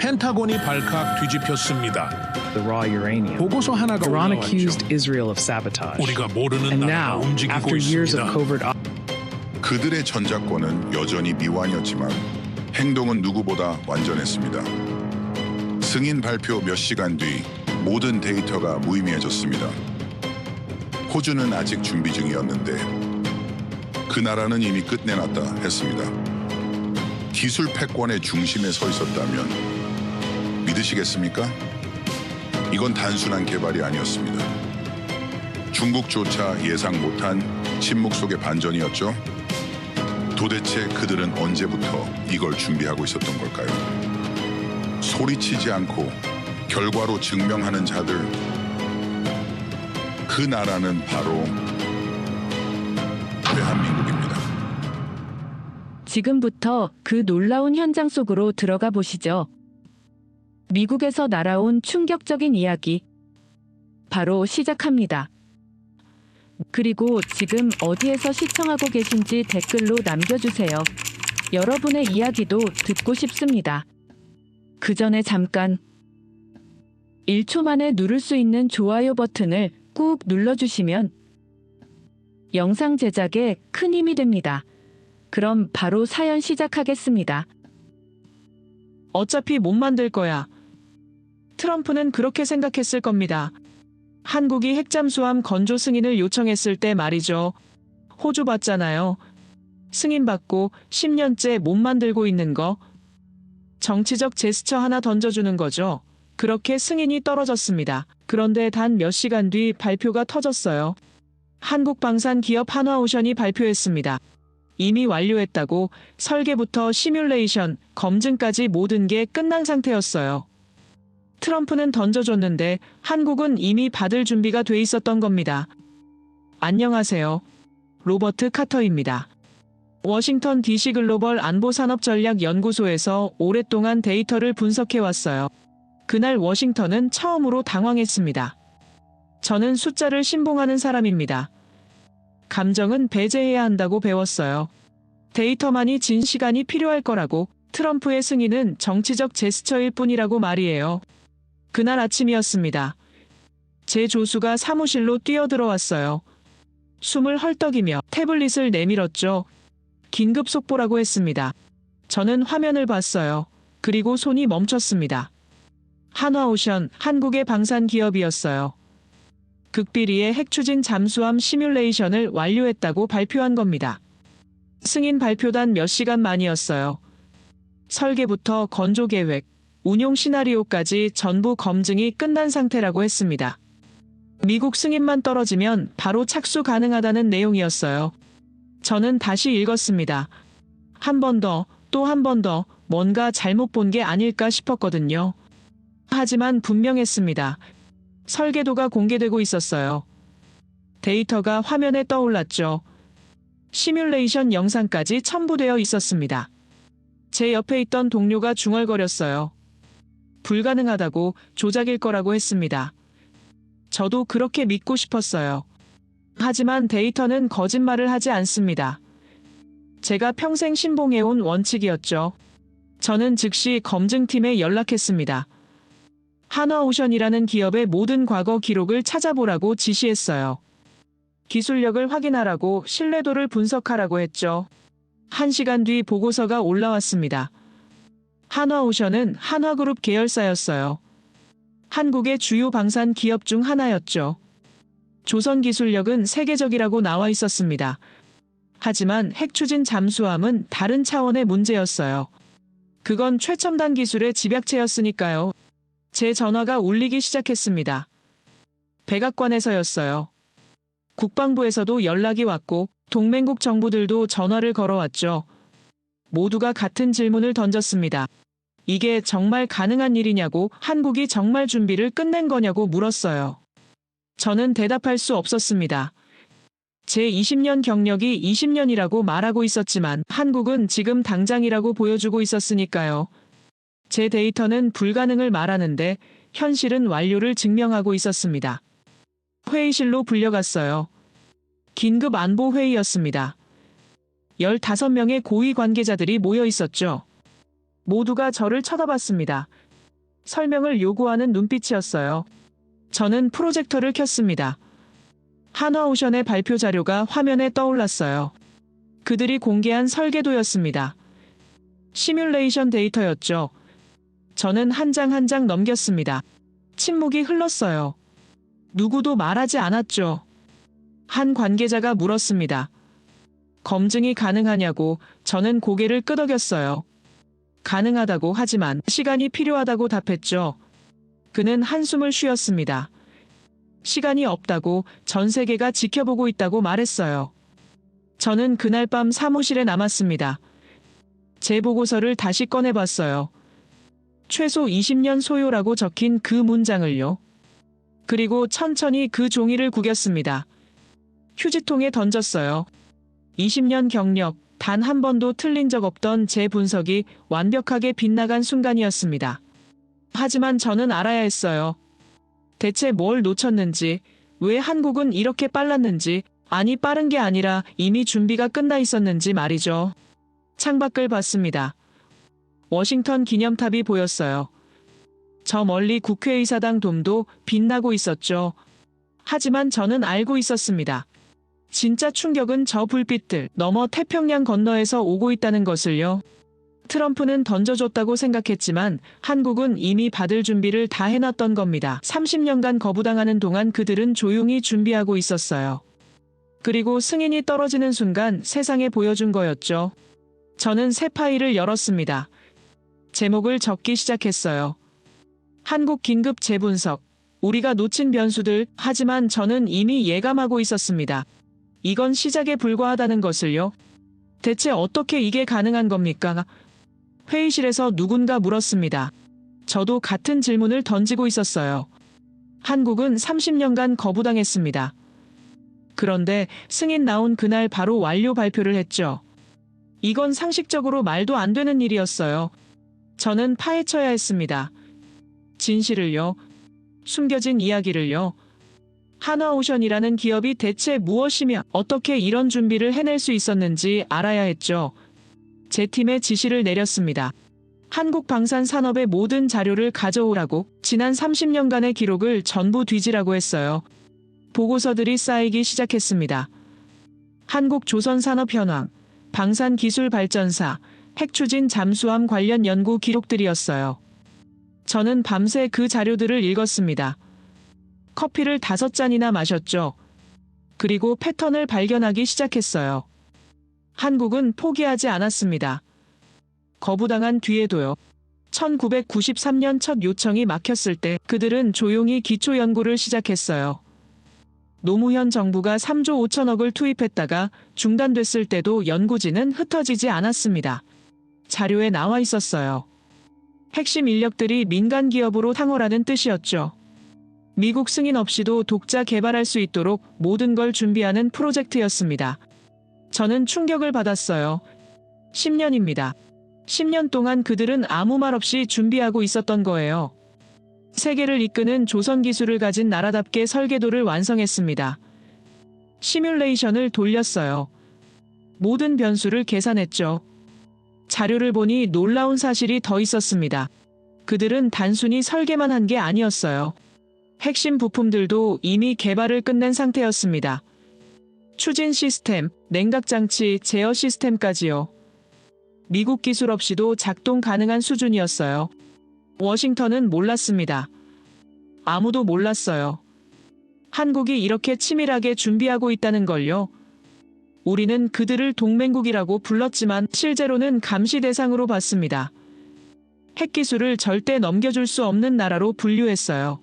펜타곤이 발칵 뒤집혔습니다. The raw uranium. 보고서 하나가 Iran 올라왔죠. accused Israel of sabotage. 우리가 모르는 And 나라가 now, 움직이고 after years of 있습니다. covert 그들의 전작권은 여전히 미완이었지만 행동은 누구보다 완전했습니다. 승인 발표 몇 시간 뒤 모든 데이터가 무의미해졌습니다. 호주는 아직 준비 중이었는데 그 나라는 이미 끝내놨다 했습니다. 기술 패권의 중심에 서 있었다면 믿으시겠습니까? 이건 단순한 개발이 아니었습니다. 중국조차 예상 못한 침묵 속의 반전이었죠. 도대체 그들은 언제부터 이걸 준비하고 있었던 걸까요? 소리치지 않고 결과로 증명하는 자들, 그 나라는 바로 대한민국입니다. 지금부터 그 놀라운 현장 속으로 들어가 보시죠. 미국에서 날아온 충격적인 이야기 바로 시작합니다. 그리고 지금 어디에서 시청하고 계신지 댓글로 남겨주세요. 여러분의 이야기도 듣고 싶습니다. 그 전에 잠깐 1초 만에 누를 수 있는 좋아요 버튼을 꾹 눌러주시면 영상 제작에 큰 힘이 됩니다. 그럼 바로 사연 시작하겠습니다. 어차피 못 만들 거야. 트럼프는 그렇게 생각했을 겁니다. 한국이 핵잠수함 건조 승인을 요청했을 때 말이죠. 호주 받잖아요. 승인 받고 10년째 못 만들고 있는 거. 정치적 제스처 하나 던져주는 거죠. 그렇게 승인이 떨어졌습니다. 그런데 단 몇 시간 뒤 발표가 터졌어요. 한국 방산 기업 한화오션이 발표했습니다. 이미 완료했다고 설계부터 시뮬레이션, 검증까지 모든 게 끝난 상태였어요. 트럼프는 던져줬는데 한국은 이미 받을 준비가 돼 있었던 겁니다. 안녕하세요. 로버트 카터입니다. 워싱턴 DC 글로벌 안보산업전략연구소에서 오랫동안 데이터를 분석해왔어요. 그날 워싱턴은 처음으로 당황했습니다. 저는 숫자를 신봉하는 사람입니다. 감정은 배제해야 한다고 배웠어요. 데이터만이 진 시간이 필요할 거라고, 트럼프의 승인은 정치적 제스처일 뿐이라고 말이에요. 그날 아침이었습니다. 제 조수가 사무실로 뛰어들어왔어요. 숨을 헐떡이며 태블릿을 내밀었죠. 긴급 속보라고 했습니다. 저는 화면을 봤어요. 그리고 손이 멈췄습니다. 한화오션, 한국의 방산 기업이었어요. 극비리의 핵추진 잠수함 시뮬레이션을 완료했다고 발표한 겁니다. 승인 발표단 몇 시간 만이었어요. 설계부터 건조 계획, 운용 시나리오까지 전부 검증이 끝난 상태라고 했습니다. 미국 승인만 떨어지면 바로 착수 가능하다는 내용이었어요. 저는 다시 읽었습니다. 한 번 더, 또 한 번 더, 뭔가 잘못 본 게 아닐까 싶었거든요. 하지만 분명했습니다. 설계도가 공개되고 있었어요. 데이터가 화면에 떠올랐죠. 시뮬레이션 영상까지 첨부되어 있었습니다. 제 옆에 있던 동료가 중얼거렸어요. 불가능하다고, 조작일 거라고 했습니다. 저도 그렇게 믿고 싶었어요. 하지만 데이터는 거짓말을 하지 않습니다. 제가 평생 신봉해온 원칙이었죠. 저는 즉시 검증팀에 연락했습니다. 한화오션이라는 기업의 모든 과거 기록을 찾아보라고 지시했어요. 기술력을 확인하라고, 신뢰도를 분석하라고 했죠. 1시간 뒤 보고서가 올라왔습니다. 한화오션은 한화그룹 계열사였어요. 한국의 주요 방산 기업 중 하나였죠. 조선 기술력은 세계적이라고 나와 있었습니다. 하지만 핵추진 잠수함은 다른 차원의 문제였어요. 그건 최첨단 기술의 집약체였으니까요. 제 전화가 울리기 시작했습니다. 백악관에서였어요. 국방부에서도 연락이 왔고 동맹국 정부들도 전화를 걸어왔죠. 모두가 같은 질문을 던졌습니다. 이게 정말 가능한 일이냐고, 한국이 정말 준비를 끝낸 거냐고 물었어요. 저는 대답할 수 없었습니다. 제 20년 경력이 20년이라고 말하고 있었지만 한국은 지금 당장이라고 보여주고 있었으니까요. 제 데이터는 불가능을 말하는데 현실은 완료를 증명하고 있었습니다. 회의실로 불려갔어요. 긴급 안보 회의였습니다. 15명의 고위 관계자들이 모여 있었죠. 모두가 저를 쳐다봤습니다. 설명을 요구하는 눈빛이었어요. 저는 프로젝터를 켰습니다. 한화오션의 발표 자료가 화면에 떠올랐어요. 그들이 공개한 설계도였습니다. 시뮬레이션 데이터였죠. 저는 한 장 한 장 넘겼습니다. 침묵이 흘렀어요. 누구도 말하지 않았죠. 한 관계자가 물었습니다. 검증이 가능하냐고. 저는 고개를 끄덕였어요. 가능하다고 하지만 시간이 필요하다고 답했죠. 그는 한숨을 쉬었습니다. 시간이 없다고, 전 세계가 지켜보고 있다고 말했어요. 저는 그날 밤 사무실에 남았습니다. 제 보고서를 다시 꺼내봤어요. 최소 20년 소요라고 적힌 그 문장을요. 그리고 천천히 그 종이를 구겼습니다. 휴지통에 던졌어요. 20년 경력, 단 한 번도 틀린 적 없던 제 분석이 완벽하게 빗나간 순간이었습니다. 하지만 저는 알아야 했어요. 대체 뭘 놓쳤는지, 왜 한국은 이렇게 빨랐는지, 아니 빠른 게 아니라 이미 준비가 끝나 있었는지 말이죠. 창밖을 봤습니다. 워싱턴 기념탑이 보였어요. 저 멀리 국회의사당 돔도 빛나고 있었죠. 하지만 저는 알고 있었습니다. 진짜 충격은 저 불빛들 넘어 태평양 건너에서 오고 있다는 것을요. 트럼프는 던져줬다고 생각했지만 한국은 이미 받을 준비를 다 해놨던 겁니다. 30년간 거부당하는 동안 그들은 조용히 준비하고 있었어요. 그리고 승인이 떨어지는 순간 세상에 보여준 거였죠. 저는 새 파일을 열었습니다. 제목을 적기 시작했어요. 한국 긴급 재분석. 우리가 놓친 변수들. 하지만 저는 이미 예감하고 있었습니다. 이건 시작에 불과하다는 것을요. 대체 어떻게 이게 가능한 겁니까? 회의실에서 누군가 물었습니다. 저도 같은 질문을 던지고 있었어요. 한국은 30년간 거부당했습니다. 그런데 승인 나온 그날 바로 완료 발표를 했죠. 이건 상식적으로 말도 안 되는 일이었어요. 저는 파헤쳐야 했습니다. 진실을요. 숨겨진 이야기를요. 한화오션이라는 기업이 대체 무엇이며 어떻게 이런 준비를 해낼 수 있었는지 알아야 했죠. 제 팀에 지시를 내렸습니다. 한국 방산 산업의 모든 자료를 가져오라고, 지난 30년간의 기록을 전부 뒤지라고 했어요. 보고서들이 쌓이기 시작했습니다. 한국 조선산업 현황, 방산기술발전사, 핵추진 잠수함 관련 연구 기록들이었어요. 저는 밤새 그 자료들을 읽었습니다. 커피를 5잔이나 마셨죠. 그리고 패턴을 발견하기 시작했어요. 한국은 포기하지 않았습니다. 거부당한 뒤에도요. 1993년 첫 요청이 막혔을 때 그들은 조용히 기초 연구를 시작했어요. 노무현 정부가 3조 5천억을 투입했다가 중단됐을 때도 연구진은 흩어지지 않았습니다. 자료에 나와 있었어요. 핵심 인력들이 민간 기업으로 탕월하는 뜻이었죠. 미국 승인 없이도 독자 개발할 수 있도록 모든 걸 준비하는 프로젝트였습니다. 저는 충격을 받았어요. 10년입니다. 10년 동안 그들은 아무 말 없이 준비하고 있었던 거예요. 세계를 이끄는 조선 기술을 가진 나라답게 설계도를 완성했습니다. 시뮬레이션을 돌렸어요. 모든 변수를 계산했죠. 자료를 보니 놀라운 사실이 더 있었습니다. 그들은 단순히 설계만 한 게 아니었어요. 핵심 부품들도 이미 개발을 끝낸 상태였습니다. 추진 시스템, 냉각장치, 제어 시스템까지요. 미국 기술 없이도 작동 가능한 수준이었어요. 워싱턴은 몰랐습니다. 아무도 몰랐어요. 한국이 이렇게 치밀하게 준비하고 있다는 걸요. 우리는 그들을 동맹국이라고 불렀지만 실제로는 감시 대상으로 봤습니다. 핵기술을 절대 넘겨줄 수 없는 나라로 분류했어요.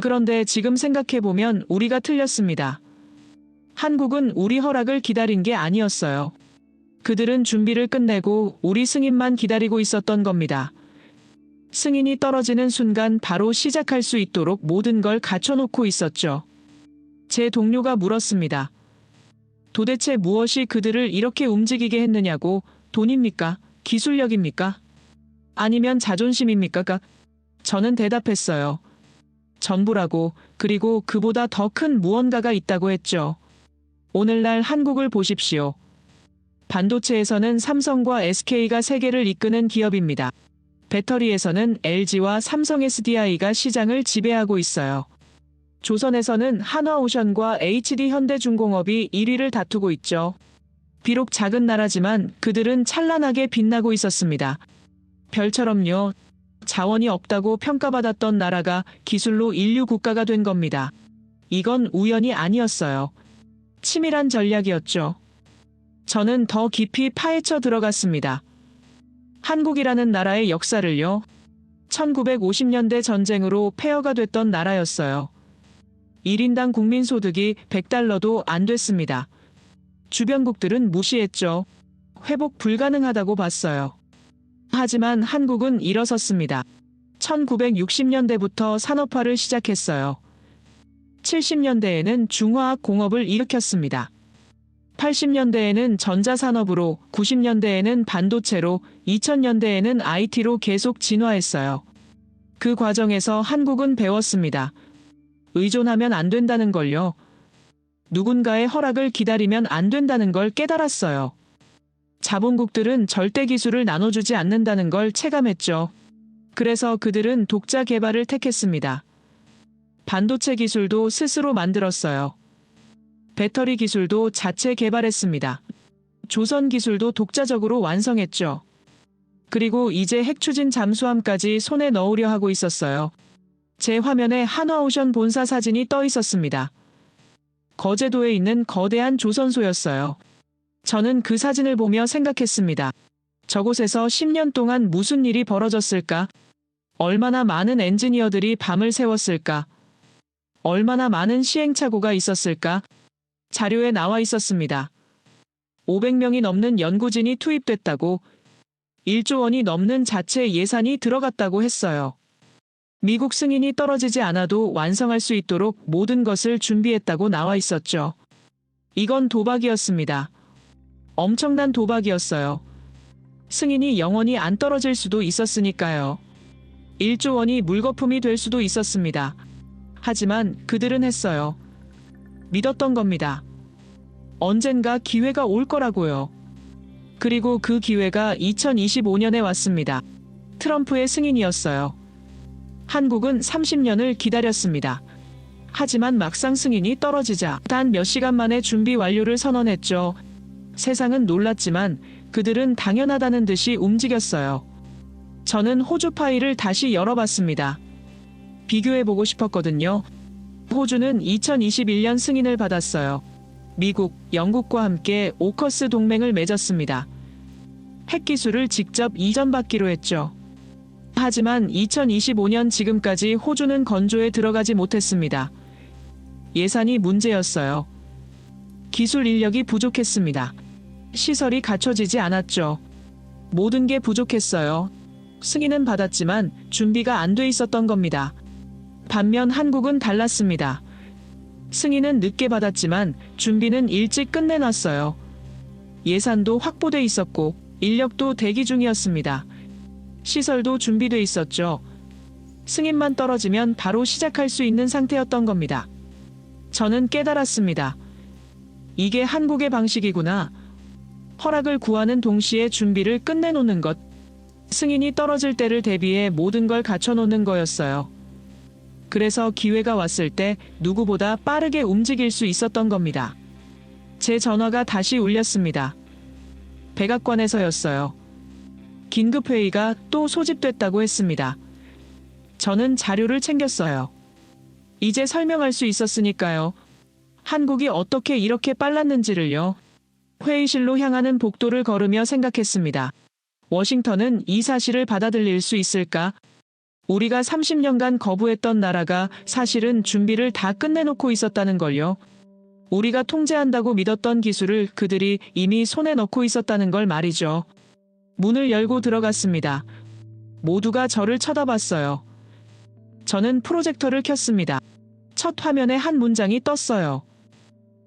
그런데 지금 생각해보면 우리가 틀렸습니다. 한국은 우리 허락을 기다린 게 아니었어요. 그들은 준비를 끝내고 우리 승인만 기다리고 있었던 겁니다. 승인이 떨어지는 순간 바로 시작할 수 있도록 모든 걸 갖춰놓고 있었죠. 제 동료가 물었습니다. 도대체 무엇이 그들을 이렇게 움직이게 했느냐고. 돈입니까? 기술력입니까? 아니면 자존심입니까? 저는 대답했어요. 전부라고. 그리고 그보다 더 큰 무언가가 있다고 했죠. 오늘날 한국을 보십시오. 반도체에서는 삼성과 SK가 세계를 이끄는 기업입니다. 배터리에서는 LG와 삼성 SDI가 시장을 지배하고 있어요. 조선에서는 한화오션과 HD현대중공업이 1위를 다투고 있죠. 비록 작은 나라지만 그들은 찬란하게 빛나고 있었습니다. 별처럼요. 자원이 없다고 평가받았던 나라가 기술로 인류 국가가 된 겁니다. 이건 우연이 아니었어요. 치밀한 전략이었죠. 저는 더 깊이 파헤쳐 들어갔습니다. 한국이라는 나라의 역사를요. 1950년대 전쟁으로 폐허가 됐던 나라였어요. 1인당 국민소득이 100달러도 안 됐습니다. 주변국들은 무시했죠. 회복 불가능하다고 봤어요. 하지만 한국은 일어섰습니다. 1960년대부터 산업화를 시작했어요. 70년대에는 중화학 공업을 일으켰습니다. 80년대에는 전자산업으로, 90년대에는 반도체로, 2000년대에는 IT로 계속 진화했어요. 그 과정에서 한국은 배웠습니다. 의존하면 안 된다는 걸요. 누군가의 허락을 기다리면 안 된다는 걸 깨달았어요. 자본국들은 절대 기술을 나눠주지 않는다는 걸 체감했죠. 그래서 그들은 독자 개발을 택했습니다. 반도체 기술도 스스로 만들었어요. 배터리 기술도 자체 개발했습니다. 조선 기술도 독자적으로 완성했죠. 그리고 이제 핵추진 잠수함까지 손에 넣으려 하고 있었어요. 제 화면에 한화오션 본사 사진이 떠 있었습니다. 거제도에 있는 거대한 조선소였어요. 저는 그 사진을 보며 생각했습니다. 저곳에서 10년 동안 무슨 일이 벌어졌을까? 얼마나 많은 엔지니어들이 밤을 새웠을까? 얼마나 많은 시행착오가 있었을까? 자료에 나와 있었습니다. 500명이 넘는 연구진이 투입됐다고, 1조 원이 넘는 자체 예산이 들어갔다고 했어요. 미국 승인이 떨어지지 않아도 완성할 수 있도록 모든 것을 준비했다고 나와 있었죠. 이건 도박이었습니다. 엄청난 도박이었어요. 승인이 영원히 안 떨어질 수도 있었으니까요. 1조 원이 물거품이 될 수도 있었습니다. 하지만 그들은 했어요. 믿었던 겁니다. 언젠가 기회가 올 거라고요. 그리고 그 기회가 2025년에 왔습니다. 트럼프의 승인이었어요. 한국은 30년을 기다렸습니다. 하지만 막상 승인이 떨어지자 단 몇 시간 만에 준비 완료를 선언했죠. 세상은 놀랐지만 그들은 당연하다는 듯이 움직였어요. 저는 호주 파일을 다시 열어봤습니다. 비교해보고 싶었거든요. 호주는 2021년 승인을 받았어요. 미국, 영국과 함께 오커스 동맹을 맺었습니다. 핵기술을 직접 이전받기로 했죠. 하지만 2025년 지금까지 호주는 건조에 들어가지 못했습니다. 예산이 문제였어요. 기술 인력이 부족했습니다. 시설이 갖춰지지 않았죠. 모든 게 부족했어요. 승인은 받았지만 준비가 안 돼 있었던 겁니다. 반면 한국은 달랐습니다. 승인은 늦게 받았지만 준비는 일찍 끝내놨어요. 예산도 확보돼 있었고 인력도 대기 중이었습니다. 시설도 준비돼 있었죠. 승인만 떨어지면 바로 시작할 수 있는 상태였던 겁니다. 저는 깨달았습니다. 이게 한국의 방식이구나. 허락을 구하는 동시에 준비를 끝내놓는 것. 승인이 떨어질 때를 대비해 모든 걸 갖춰놓는 거였어요. 그래서 기회가 왔을 때 누구보다 빠르게 움직일 수 있었던 겁니다. 제 전화가 다시 울렸습니다. 백악관에서였어요. 긴급회의가 또 소집됐다고 했습니다. 저는 자료를 챙겼어요. 이제 설명할 수 있었으니까요. 한국이 어떻게 이렇게 빨랐는지를요. 회의실로 향하는 복도를 걸으며 생각했습니다. 워싱턴은 이 사실을 받아들일 수 있을까? 우리가 30년간 거부했던 나라가 사실은 준비를 다 끝내놓고 있었다는 걸요. 우리가 통제한다고 믿었던 기술을 그들이 이미 손에 넣고 있었다는 걸 말이죠. 문을 열고 들어갔습니다. 모두가 저를 쳐다봤어요. 저는 프로젝터를 켰습니다. 첫 화면에 한 문장이 떴어요.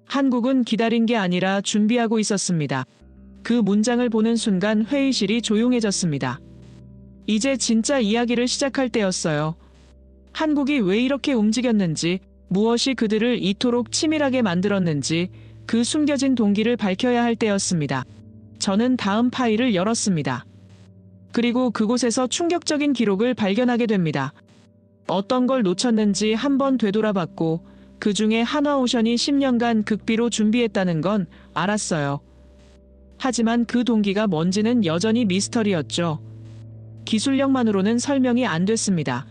한국은 기다린 게 아니라 준비하고 있었습니다. 그 문장을 보는 순간 회의실이 조용해졌습니다. 이제 진짜 이야기를 시작할 때였어요. 한국이 왜 이렇게 움직였는지, 무엇이 그들을 이토록 치밀하게 만들었는지, 그 숨겨진 동기를 밝혀야 할 때였습니다. 저는 다음 파일을 열었습니다. 그리고 그곳에서 충격적인 기록을 발견하게 됩니다. 어떤 걸 놓쳤는지 한번 되돌아봤고 그 중에 한화오션이 10년간 극비로 준비했다는 건 알았어요. 하지만 그 동기가 뭔지는 여전히 미스터리였죠. 기술력만으로는 설명이 안 됐습니다.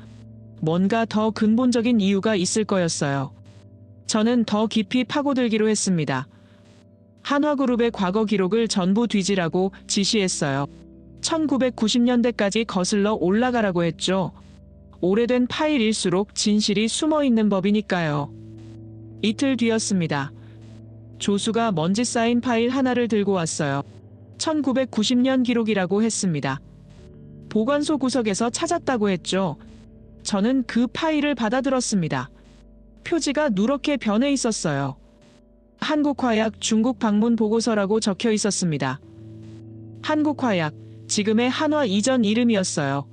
뭔가 더 근본적인 이유가 있을 거였어요. 저는 더 깊이 파고들기로 했습니다. 한화그룹의 과거 기록을 전부 뒤지라고 지시했어요. 1990년대까지 거슬러 올라가라고 했죠. 오래된 파일일수록 진실이 숨어있는 법이니까요. 이틀 뒤였습니다. 조수가 먼지 쌓인 파일 하나를 들고 왔어요. 1990년 기록이라고 했습니다. 보관소 구석에서 찾았다고 했죠. 저는 그 파일을 받아들었습니다. 표지가 누렇게 변해 있었어요. 한국화약 중국 방문 보고서라고 적혀 있었습니다. 한국화약, 지금의 한화 이전 이름이었어요.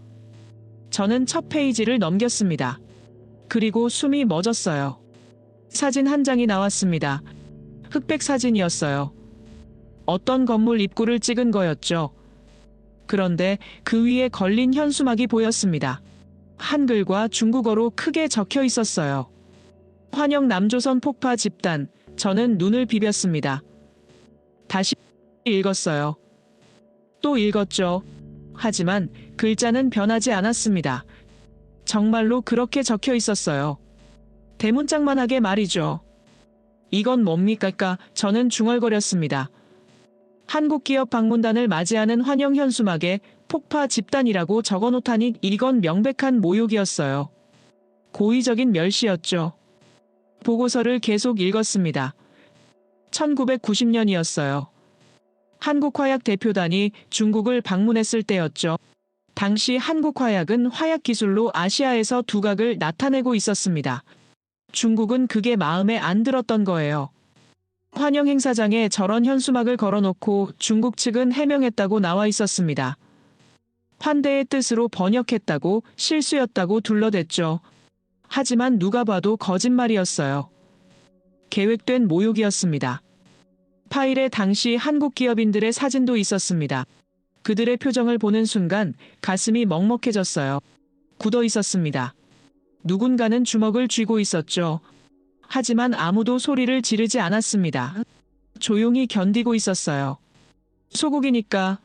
저는 첫 페이지를 넘겼습니다. 그리고 숨이 멎었어요. 사진 한 장이 나왔습니다. 흑백 사진이었어요. 어떤 건물 입구를 찍은 거였죠. 그런데 그 위에 걸린 현수막이 보였습니다. 한글과 중국어로 크게 적혀 있었어요. 환영 남조선 폭파 집단. 저는 눈을 비볐습니다. 다시 읽었어요. 또 읽었죠. 하지만 글자는 변하지 않았습니다. 정말로 그렇게 적혀 있었어요. 대문짝만하게 말이죠. 이건 뭡니까? 저는 중얼거렸습니다. 한국기업 방문단을 맞이하는 환영 현수막에 폭파 집단이라고 적어놓다니 이건 명백한 모욕이었어요. 고의적인 멸시였죠. 보고서를 계속 읽었습니다. 1990년이었어요. 한국화약 대표단이 중국을 방문했을 때였죠. 당시 한국화약은 화약 기술로 아시아에서 두각을 나타내고 있었습니다. 중국은 그게 마음에 안 들었던 거예요. 환영 행사장에 저런 현수막을 걸어놓고 중국 측은 해명했다고 나와 있었습니다. 환대의 뜻으로 번역했다고 실수였다고 둘러댔죠. 하지만 누가 봐도 거짓말이었어요. 계획된 모욕이었습니다. 파일에 당시 한국 기업인들의 사진도 있었습니다. 그들의 표정을 보는 순간 가슴이 먹먹해졌어요. 굳어 있었습니다. 누군가는 주먹을 쥐고 있었죠. 하지만 아무도 소리를 지르지 않았습니다. 조용히 견디고 있었어요. 소국이니까.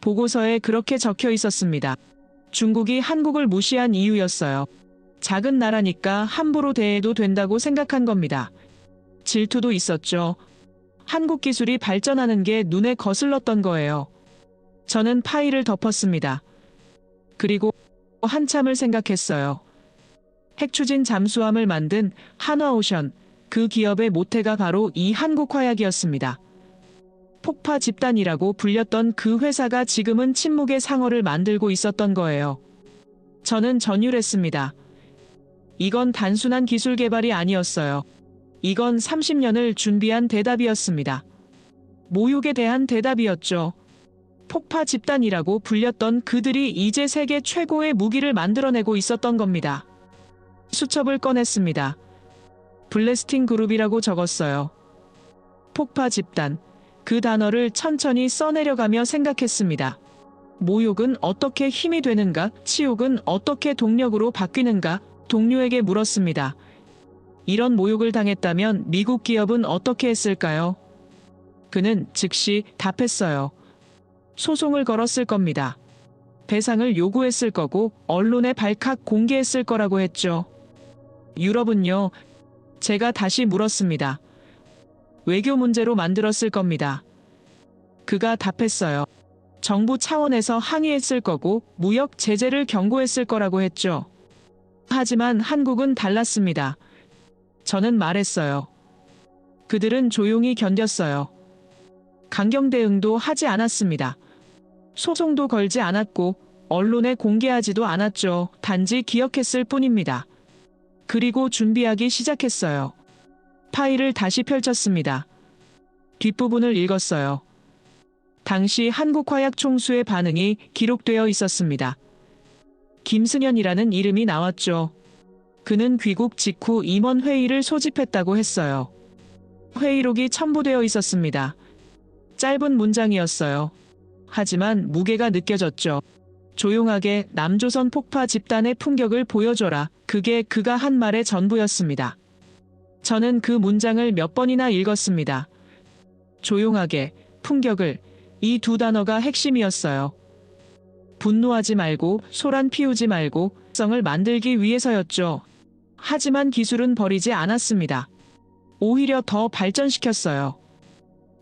보고서에 그렇게 적혀 있었습니다. 중국이 한국을 무시한 이유였어요. 작은 나라니까 함부로 대해도 된다고 생각한 겁니다. 질투도 있었죠. 한국 기술이 발전하는 게 눈에 거슬렀던 거예요. 저는 파일을 덮었습니다. 그리고 한참을 생각했어요. 핵추진 잠수함을 만든 한화오션, 그 기업의 모태가 바로 이 한국화약이었습니다. 폭파 집단이라고 불렸던 그 회사가 지금은 침묵의 상어를 만들고 있었던 거예요. 저는 전율했습니다. 이건 단순한 기술 개발이 아니었어요. 이건 30년을 준비한 대답이었습니다. 모욕에 대한 대답이었죠. 폭파 집단이라고 불렸던 그들이 이제 세계 최고의 무기를 만들어내고 있었던 겁니다. 수첩을 꺼냈습니다. 블래스팅 그룹이라고 적었어요. 폭파 집단. 그 단어를 천천히 써내려가며 생각했습니다. 모욕은 어떻게 힘이 되는가? 치욕은 어떻게 동력으로 바뀌는가? 동료에게 물었습니다. 이런 모욕을 당했다면 미국 기업은 어떻게 했을까요? 그는 즉시 답했어요. 소송을 걸었을 겁니다. 배상을 요구했을 거고 언론에 발칵 공개했을 거라고 했죠. 유럽은요? 제가 다시 물었습니다. 외교 문제로 만들었을 겁니다. 그가 답했어요. 정부 차원에서 항의했을 거고 무역 제재를 경고했을 거라고 했죠. 하지만 한국은 달랐습니다. 저는 말했어요. 그들은 조용히 견뎠어요. 강경 대응도 하지 않았습니다. 소송도 걸지 않았고 언론에 공개하지도 않았죠. 단지 기억했을 뿐입니다. 그리고 준비하기 시작했어요. 파일을 다시 펼쳤습니다. 뒷부분을 읽었어요. 당시 한국화약 총수의 반응이 기록되어 있었습니다. 김승현이라는 이름이 나왔죠. 그는 귀국 직후 임원 회의를 소집했다고 했어요. 회의록이 첨부되어 있었습니다. 짧은 문장이었어요. 하지만 무게가 느껴졌죠. 조용하게 남조선 폭파 집단의 풍격을 보여줘라. 그게 그가 한 말의 전부였습니다. 저는 그 문장을 몇 번이나 읽었습니다. 조용하게, 풍격을, 이 두 단어가 핵심이었어요. 분노하지 말고, 소란 피우지 말고, 성을 만들기 위해서였죠. 하지만 기술은 버리지 않았습니다. 오히려 더 발전시켰어요.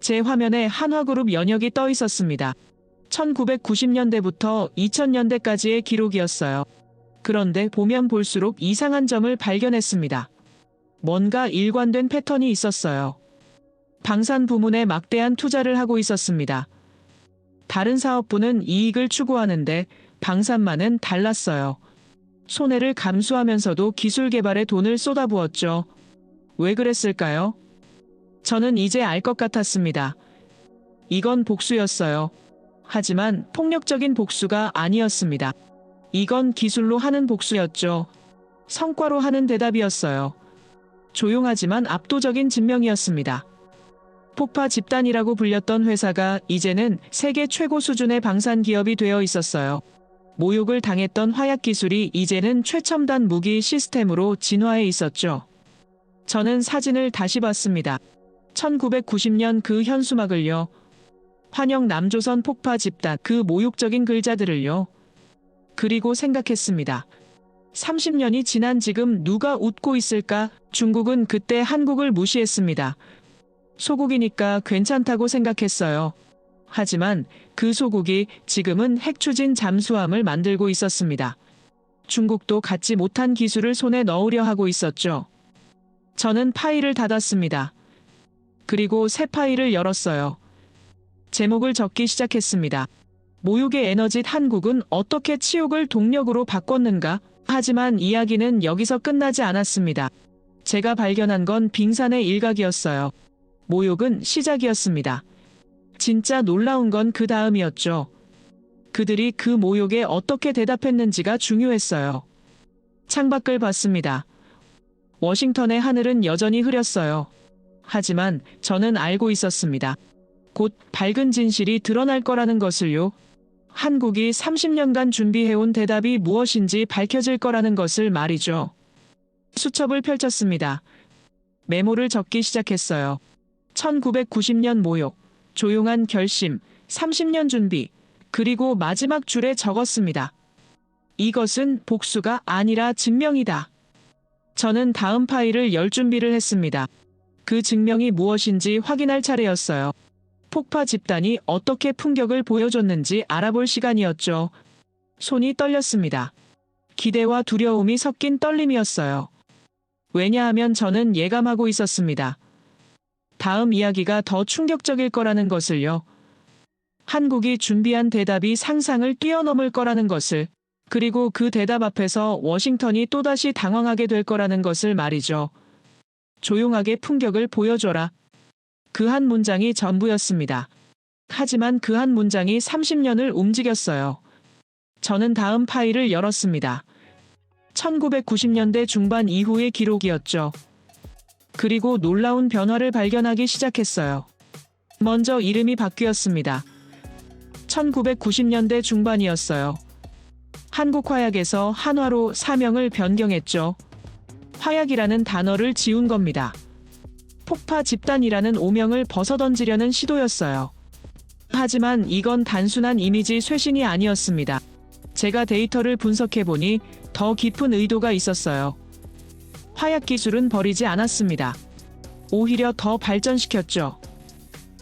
제 화면에 한화그룹 연역이 떠 있었습니다. 1990년대부터 2000년대까지의 기록이었어요. 그런데 보면 볼수록 이상한 점을 발견했습니다. 뭔가 일관된 패턴이 있었어요. 방산 부문에 막대한 투자를 하고 있었습니다. 다른 사업부는 이익을 추구하는데 방산만은 달랐어요. 손해를 감수하면서도 기술 개발에 돈을 쏟아부었죠. 왜 그랬을까요? 저는 이제 알 것 같았습니다. 이건 복수였어요. 하지만 폭력적인 복수가 아니었습니다. 이건 기술로 하는 복수였죠. 성과로 하는 대답이었어요. 조용하지만 압도적인 증명이었습니다. 폭파 집단이라고 불렸던 회사가 이제는 세계 최고 수준의 방산 기업이 되어 있었어요. 모욕을 당했던 화약 기술이 이제는 최첨단 무기 시스템으로 진화해 있었죠. 저는 사진을 다시 봤습니다. 1990년 그 현수막을요. 환영 남조선 폭파 집단, 그 모욕적인 글자들을요. 그리고 생각했습니다. 30년이 지난 지금 누가 웃고 있을까? 중국은 그때 한국을 무시했습니다. 소국이니까 괜찮다고 생각했어요. 하지만 그 소국이 지금은 핵추진 잠수함을 만들고 있었습니다. 중국도 갖지 못한 기술을 손에 넣으려 하고 있었죠. 저는 파일을 닫았습니다. 그리고 새 파일을 열었어요. 제목을 적기 시작했습니다. 모욕의 에너지 한국은 어떻게 치욕을 동력으로 바꿨는가? 하지만 이야기는 여기서 끝나지 않았습니다. 제가 발견한 건 빙산의 일각이었어요. 모욕은 시작이었습니다. 진짜 놀라운 건 그 다음이었죠. 그들이 그 모욕에 어떻게 대답했는지가 중요했어요. 창밖을 봤습니다. 워싱턴의 하늘은 여전히 흐렸어요. 하지만 저는 알고 있었습니다. 곧 밝은 진실이 드러날 거라는 것을요. 한국이 30년간 준비해온 대답이 무엇인지 밝혀질 거라는 것을 말이죠. 수첩을 펼쳤습니다. 메모를 적기 시작했어요. 1990년 모욕, 조용한 결심, 30년 준비, 그리고 마지막 줄에 적었습니다. 이것은 복수가 아니라 증명이다. 저는 다음 파일을 열 준비를 했습니다. 그 증명이 무엇인지 확인할 차례였어요. 폭파 집단이 어떻게 풍격을 보여줬는지 알아볼 시간이었죠. 손이 떨렸습니다. 기대와 두려움이 섞인 떨림이었어요. 왜냐하면 저는 예감하고 있었습니다. 다음 이야기가 더 충격적일 거라는 것을요. 한국이 준비한 대답이 상상을 뛰어넘을 거라는 것을, 그리고 그 대답 앞에서 워싱턴이 또다시 당황하게 될 거라는 것을 말이죠. 조용하게 풍격을 보여줘라. 그 한 문장이 전부였습니다. 하지만 그 한 문장이 30년을 움직였어요. 저는 다음 파일을 열었습니다. 1990년대 중반 이후의 기록이었죠. 그리고 놀라운 변화를 발견하기 시작했어요. 먼저 이름이 바뀌었습니다. 1990년대 중반이었어요. 한국화약에서 한화로 사명을 변경했죠. 화약이라는 단어를 지운 겁니다. 폭파 집단이라는 오명을 벗어던지려는 시도였어요. 하지만 이건 단순한 이미지 쇄신이 아니었습니다. 제가 데이터를 분석해보니 더 깊은 의도가 있었어요. 화약 기술은 버리지 않았습니다. 오히려 더 발전시켰죠.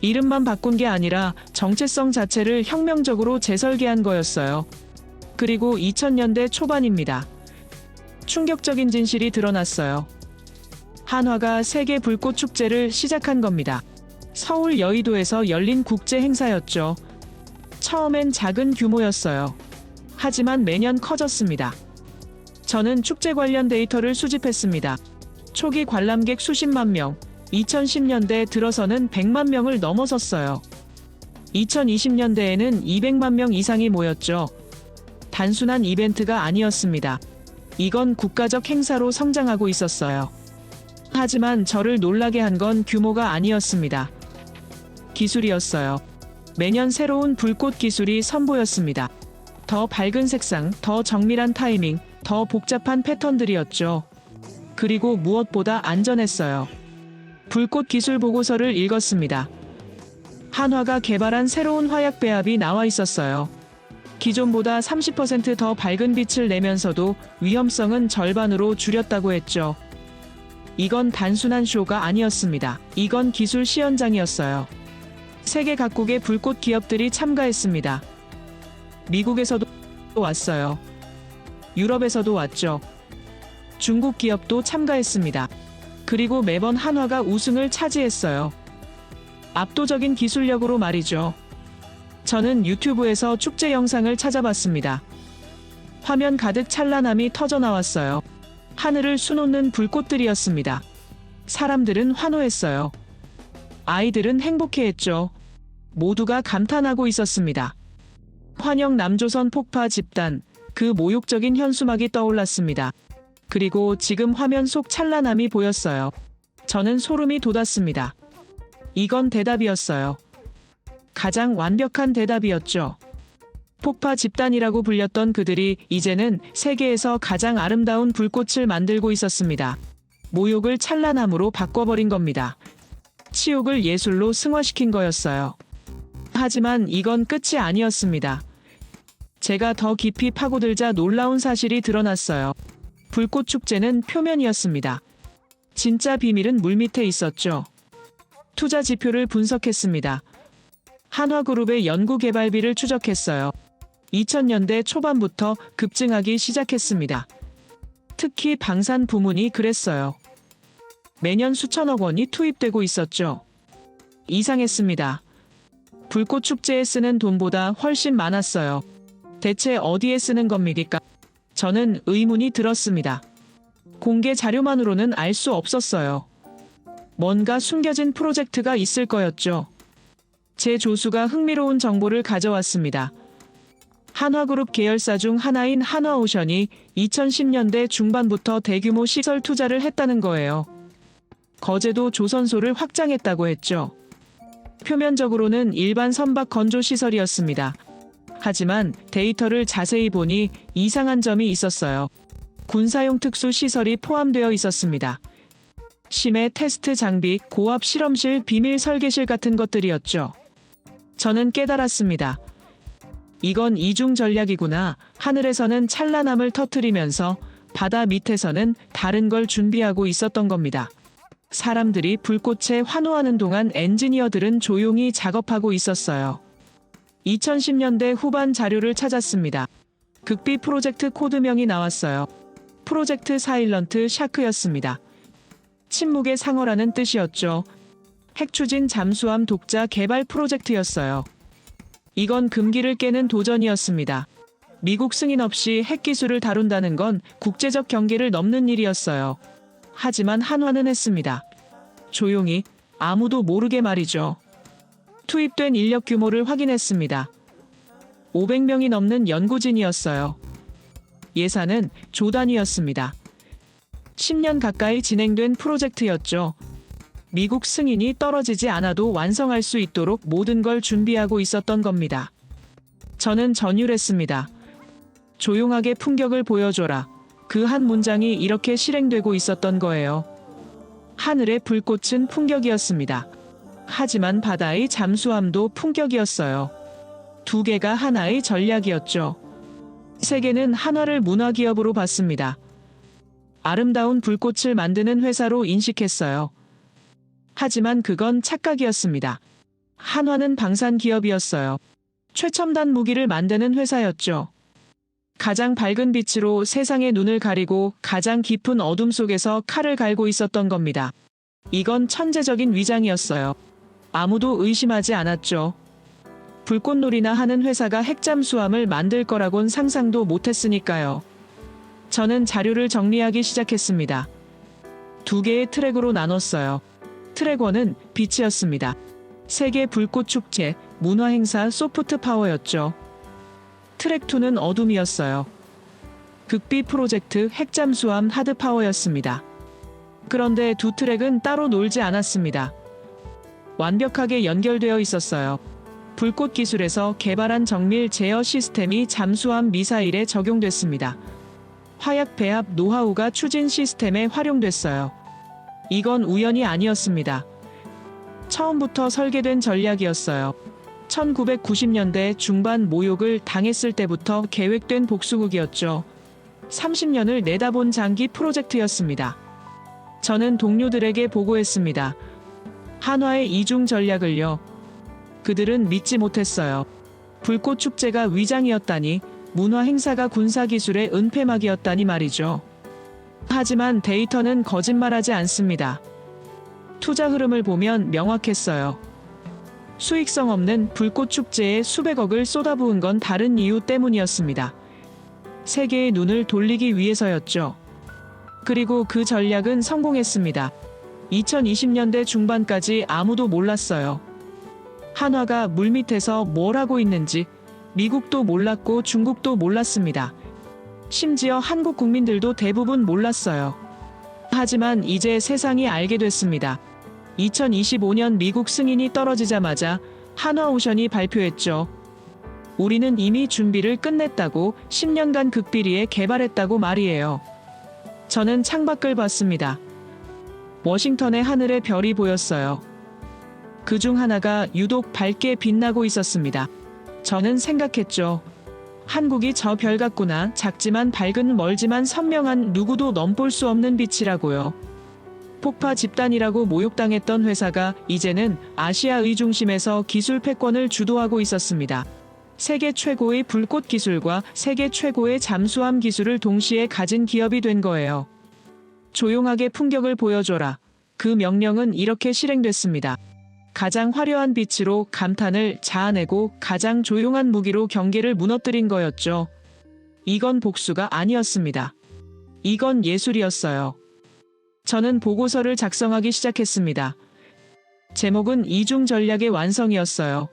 이름만 바꾼 게 아니라 정체성 자체를 혁명적으로 재설계한 거였어요. 그리고 2000년대 초반입니다. 충격적인 진실이 드러났어요. 한화가 세계 불꽃 축제를 시작한 겁니다. 서울 여의도에서 열린 국제 행사였죠. 처음엔 작은 규모였어요. 하지만 매년 커졌습니다. 저는 축제 관련 데이터를 수집했습니다. 초기 관람객 수십만 명, 2010년대 들어서는 100만 명을 넘어섰어요. 2020년대에는 200만 명 이상이 모였죠. 단순한 이벤트가 아니었습니다. 이건 국가적 행사로 성장하고 있었어요. 하지만 저를 놀라게 한 건 규모가 아니었습니다. 기술이었어요. 매년 새로운 불꽃 기술이 선보였습니다. 더 밝은 색상, 더 정밀한 타이밍, 더 복잡한 패턴들이었죠. 그리고 무엇보다 안전했어요. 불꽃 기술 보고서를 읽었습니다. 한화가 개발한 새로운 화약 배합이 나와 있었어요. 기존보다 30% 더 밝은 빛을 내면서도 위험성은 절반으로 줄였다고 했죠. 이건 단순한 쇼가 아니었습니다. 이건 기술 시연장이었어요. 세계 각국의 불꽃 기업들이 참가했습니다. 미국에서도 왔어요. 유럽에서도 왔죠. 중국 기업도 참가했습니다. 그리고 매번 한화가 우승을 차지했어요. 압도적인 기술력으로 말이죠. 저는 유튜브에서 축제 영상을 찾아봤습니다. 화면 가득 찬란함이 터져 나왔어요. 하늘을 수놓는 불꽃들이었습니다. 사람들은 환호했어요. 아이들은 행복해했죠. 모두가 감탄하고 있었습니다. 환영 남조선 폭파 집단, 그 모욕적인 현수막이 떠올랐습니다. 그리고 지금 화면 속 찬란함이 보였어요. 저는 소름이 돋았습니다. 이건 대답이었어요. 가장 완벽한 대답이었죠. 폭파 집단이라고 불렸던 그들이 이제는 세계에서 가장 아름다운 불꽃을 만들고 있었습니다. 모욕을 찬란함으로 바꿔버린 겁니다. 치욕을 예술로 승화시킨 거였어요. 하지만 이건 끝이 아니었습니다. 제가 더 깊이 파고들자 놀라운 사실이 드러났어요. 불꽃 축제는 표면이었습니다. 진짜 비밀은 물밑에 있었죠. 투자 지표를 분석했습니다. 한화그룹의 연구개발비를 추적했어요. 2000년대 초반부터 급증하기 시작했습니다. 특히 방산 부문이 그랬어요. 매년 수천억 원이 투입되고 있었죠. 이상했습니다. 불꽃 축제에 쓰는 돈보다 훨씬 많았어요. 대체 어디에 쓰는 겁니까? 저는 의문이 들었습니다. 공개 자료만으로는 알 수 없었어요. 뭔가 숨겨진 프로젝트가 있을 거였죠. 제 조수가 흥미로운 정보를 가져왔습니다. 한화그룹 계열사 중 하나인 한화오션이 2010년대 중반부터 대규모 시설 투자를 했다는 거예요. 거제도 조선소를 확장했다고 했죠. 표면적으로는 일반 선박 건조 시설이었습니다. 하지만 데이터를 자세히 보니 이상한 점이 있었어요. 군사용 특수 시설이 포함되어 있었습니다. 심해 테스트 장비, 고압 실험실, 비밀 설계실 같은 것들이었죠. 저는 깨달았습니다. 이건 이중 전략이구나. 하늘에서는 찬란함을 터뜨리면서 바다 밑에서는 다른 걸 준비하고 있었던 겁니다. 사람들이 불꽃에 환호하는 동안 엔지니어들은 조용히 작업하고 있었어요. 2010년대 후반 자료를 찾았습니다. 극비 프로젝트 코드명이 나왔어요. 프로젝트 사일런트 샤크였습니다. 침묵의 상어라는 뜻이었죠. 핵추진 잠수함 독자 개발 프로젝트였어요. 이건 금기를 깨는 도전이었습니다. 미국 승인 없이 핵기술을 다룬다는 건 국제적 경계를 넘는 일이었어요. 하지만 한화는 했습니다. 조용히, 아무도 모르게 말이죠. 투입된 인력 규모를 확인했습니다. 500명이 넘는 연구진이었어요. 예산은 조 단위였습니다. 10년 가까이 진행된 프로젝트였죠. 미국 승인이 떨어지지 않아도 완성할 수 있도록 모든 걸 준비하고 있었던 겁니다. 저는 전율했습니다. 조용하게 품격을 보여줘라. 그 한 문장이 이렇게 실행되고 있었던 거예요. 하늘의 불꽃은 품격이었습니다. 하지만 바다의 잠수함도 품격이었어요. 두 개가 하나의 전략이었죠. 세계는 한화를 문화기업으로 봤습니다. 아름다운 불꽃을 만드는 회사로 인식했어요. 하지만 그건 착각이었습니다. 한화는 방산기업이었어요. 최첨단 무기를 만드는 회사였죠. 가장 밝은 빛으로 세상의 눈을 가리고 가장 깊은 어둠 속에서 칼을 갈고 있었던 겁니다. 이건 천재적인 위장이었어요. 아무도 의심하지 않았죠. 불꽃놀이나 하는 회사가 핵잠수함을 만들 거라곤 상상도 못했으니까요. 저는 자료를 정리하기 시작했습니다. 두 개의 트랙으로 나눴어요. 트랙 1은 빛이었습니다. 세계 불꽃 축제, 문화행사 소프트 파워였죠. 트랙 2는 어둠이었어요. 극비 프로젝트 핵잠수함 하드 파워였습니다. 그런데 두 트랙은 따로 놀지 않았습니다. 완벽하게 연결되어 있었어요. 불꽃 기술에서 개발한 정밀 제어 시스템이 잠수함 미사일에 적용됐습니다. 화약 배합 노하우가 추진 시스템에 활용됐어요. 이건 우연이 아니었습니다. 처음부터 설계된 전략이었어요. 1990년대 중반 모욕을 당했을 때부터 계획된 복수극이었죠. 30년을 내다본 장기 프로젝트였습니다. 저는 동료들에게 보고했습니다. 한화의 이중 전략을요. 그들은 믿지 못했어요. 불꽃 축제가 위장이었다니, 문화 행사가 군사 기술의 은폐막이었다니 말이죠. 하지만 데이터는 거짓말하지 않습니다. 투자 흐름을 보면 명확했어요. 수익성 없는 불꽃 축제에 수백억을 쏟아부은 건 다른 이유 때문이었습니다. 세계의 눈을 돌리기 위해서였죠. 그리고 그 전략은 성공했습니다. 2020년대 중반까지 아무도 몰랐어요. 한화가 물밑에서 뭘 하고 있는지 미국도 몰랐고 중국도 몰랐습니다. 심지어 한국 국민들도 대부분 몰랐어요. 하지만 이제 세상이 알게 됐습니다. 2025년 미국 승인이 떨어지자마자 한화오션이 발표했죠. 우리는 이미 준비를 끝냈다고, 10년간 극비리에 개발했다고 말이에요. 저는 창밖을 봤습니다. 워싱턴의 하늘에 별이 보였어요. 그중 하나가 유독 밝게 빛나고 있었습니다. 저는 생각했죠. 한국이 저 별 같구나. 작지만 밝은, 멀지만 선명한, 누구도 넘볼 수 없는 빛이라고요. 폭파 집단이라고 모욕당했던 회사가 이제는 아시아의 중심에서 기술 패권을 주도하고 있었습니다. 세계 최고의 불꽃 기술과 세계 최고의 잠수함 기술을 동시에 가진 기업이 된 거예요. 조용하게 풍격을 보여줘라. 그 명령은 이렇게 실행됐습니다. 가장 화려한 빛으로 감탄을 자아내고 가장 조용한 무기로 경계를 무너뜨린 거였죠. 이건 복수가 아니었습니다. 이건 예술이었어요. 저는 보고서를 작성하기 시작했습니다. 제목은 이중 전략의 완성이었어요.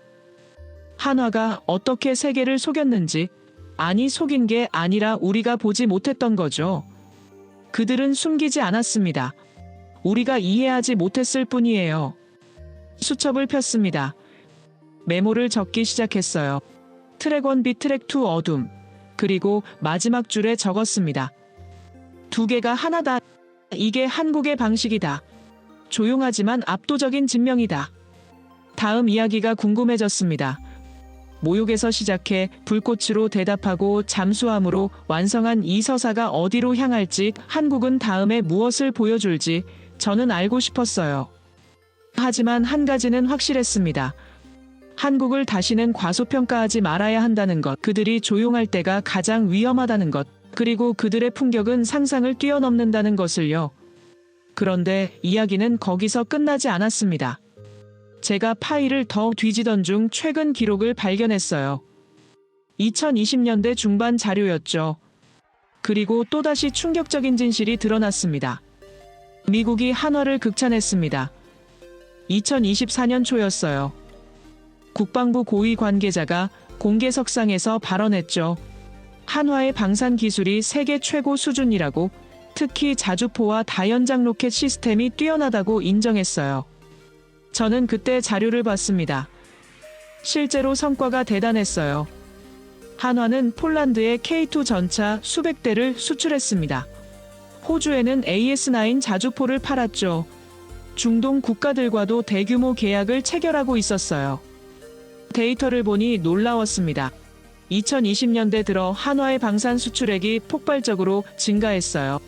한화가 어떻게 세계를 속였는지, 아니 속인 게 아니라 우리가 보지 못했던 거죠. 그들은 숨기지 않았습니다. 우리가 이해하지 못했을 뿐이에요. 수첩을 폈습니다. 메모를 적기 시작했어요. 트랙 1B, 트랙 2 어둠. 그리고 마지막 줄에 적었습니다. 두 개가 하나다. 이게 한국의 방식이다. 조용하지만 압도적인 진명이다. 다음 이야기가 궁금해졌습니다. 모욕에서 시작해 불꽃으로 대답하고 잠수함으로 완성한 이 서사가 어디로 향할지, 한국은 다음에 무엇을 보여줄지 저는 알고 싶었어요. 하지만 한 가지는 확실했습니다. 한국을 다시는 과소평가하지 말아야 한다는 것, 그들이 조용할 때가 가장 위험하다는 것, 그리고 그들의 풍격은 상상을 뛰어넘는다는 것을요. 그런데 이야기는 거기서 끝나지 않았습니다. 제가 파일을 더 뒤지던 중 최근 기록을 발견했어요. 2020년대 중반 자료였죠. 그리고 또다시 충격적인 진실이 드러났습니다. 미국이 한화를 극찬했습니다. 2024년 초였어요. 국방부 고위 관계자가 공개석상에서 발언했죠. 한화의 방산 기술이 세계 최고 수준이라고, 특히 자주포와 다연장 로켓 시스템이 뛰어나다고 인정했어요. 저는 그때 자료를 봤습니다. 실제로 성과가 대단했어요. 한화는 폴란드에 K2 전차 수백 대를 수출했습니다. 호주에는 AS9 자주포를 팔았죠. 중동 국가들과도 대규모 계약을 체결하고 있었어요. 데이터를 보니 놀라웠습니다. 2020년대 들어 한화의 방산 수출액이 폭발적으로 증가했어요.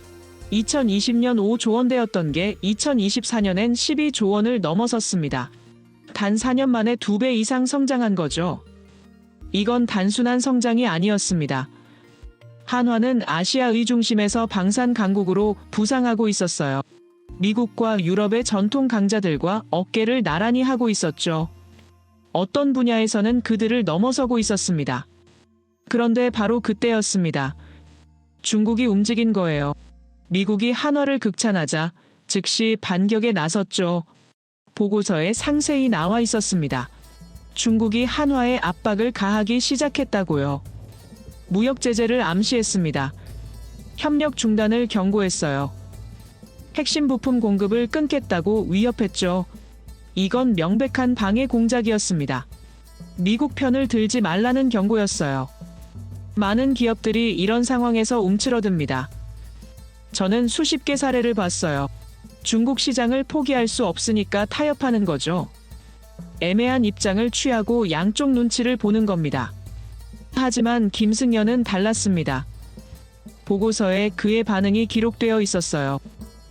2020년 5조 원대였던 게 2024년엔 12조 원을 넘어섰습니다. 단 4년 만에 2배 이상 성장한 거죠. 이건 단순한 성장이 아니었습니다. 한화는 아시아의 중심에서 방산 강국으로 부상하고 있었어요. 미국과 유럽의 전통 강자들과 어깨를 나란히 하고 있었죠. 어떤 분야에서는 그들을 넘어서고 있었습니다. 그런데 바로 그때였습니다. 중국이 움직인 거예요. 미국이 한화를 극찬하자 즉시 반격에 나섰죠. 보고서에 상세히 나와 있었습니다. 중국이 한화에 압박을 가하기 시작했다고요. 무역 제재를 암시했습니다. 협력 중단을 경고했어요. 핵심 부품 공급을 끊겠다고 위협했죠. 이건 명백한 방해 공작이었습니다. 미국 편을 들지 말라는 경고였어요. 많은 기업들이 이런 상황에서 움츠러듭니다. 저는 수십 개 사례를 봤어요. 중국 시장을 포기할 수 없으니까 타협하는 거죠. 애매한 입장을 취하고 양쪽 눈치를 보는 겁니다. 하지만 김승연은 달랐습니다. 보고서에 그의 반응이 기록되어 있었어요.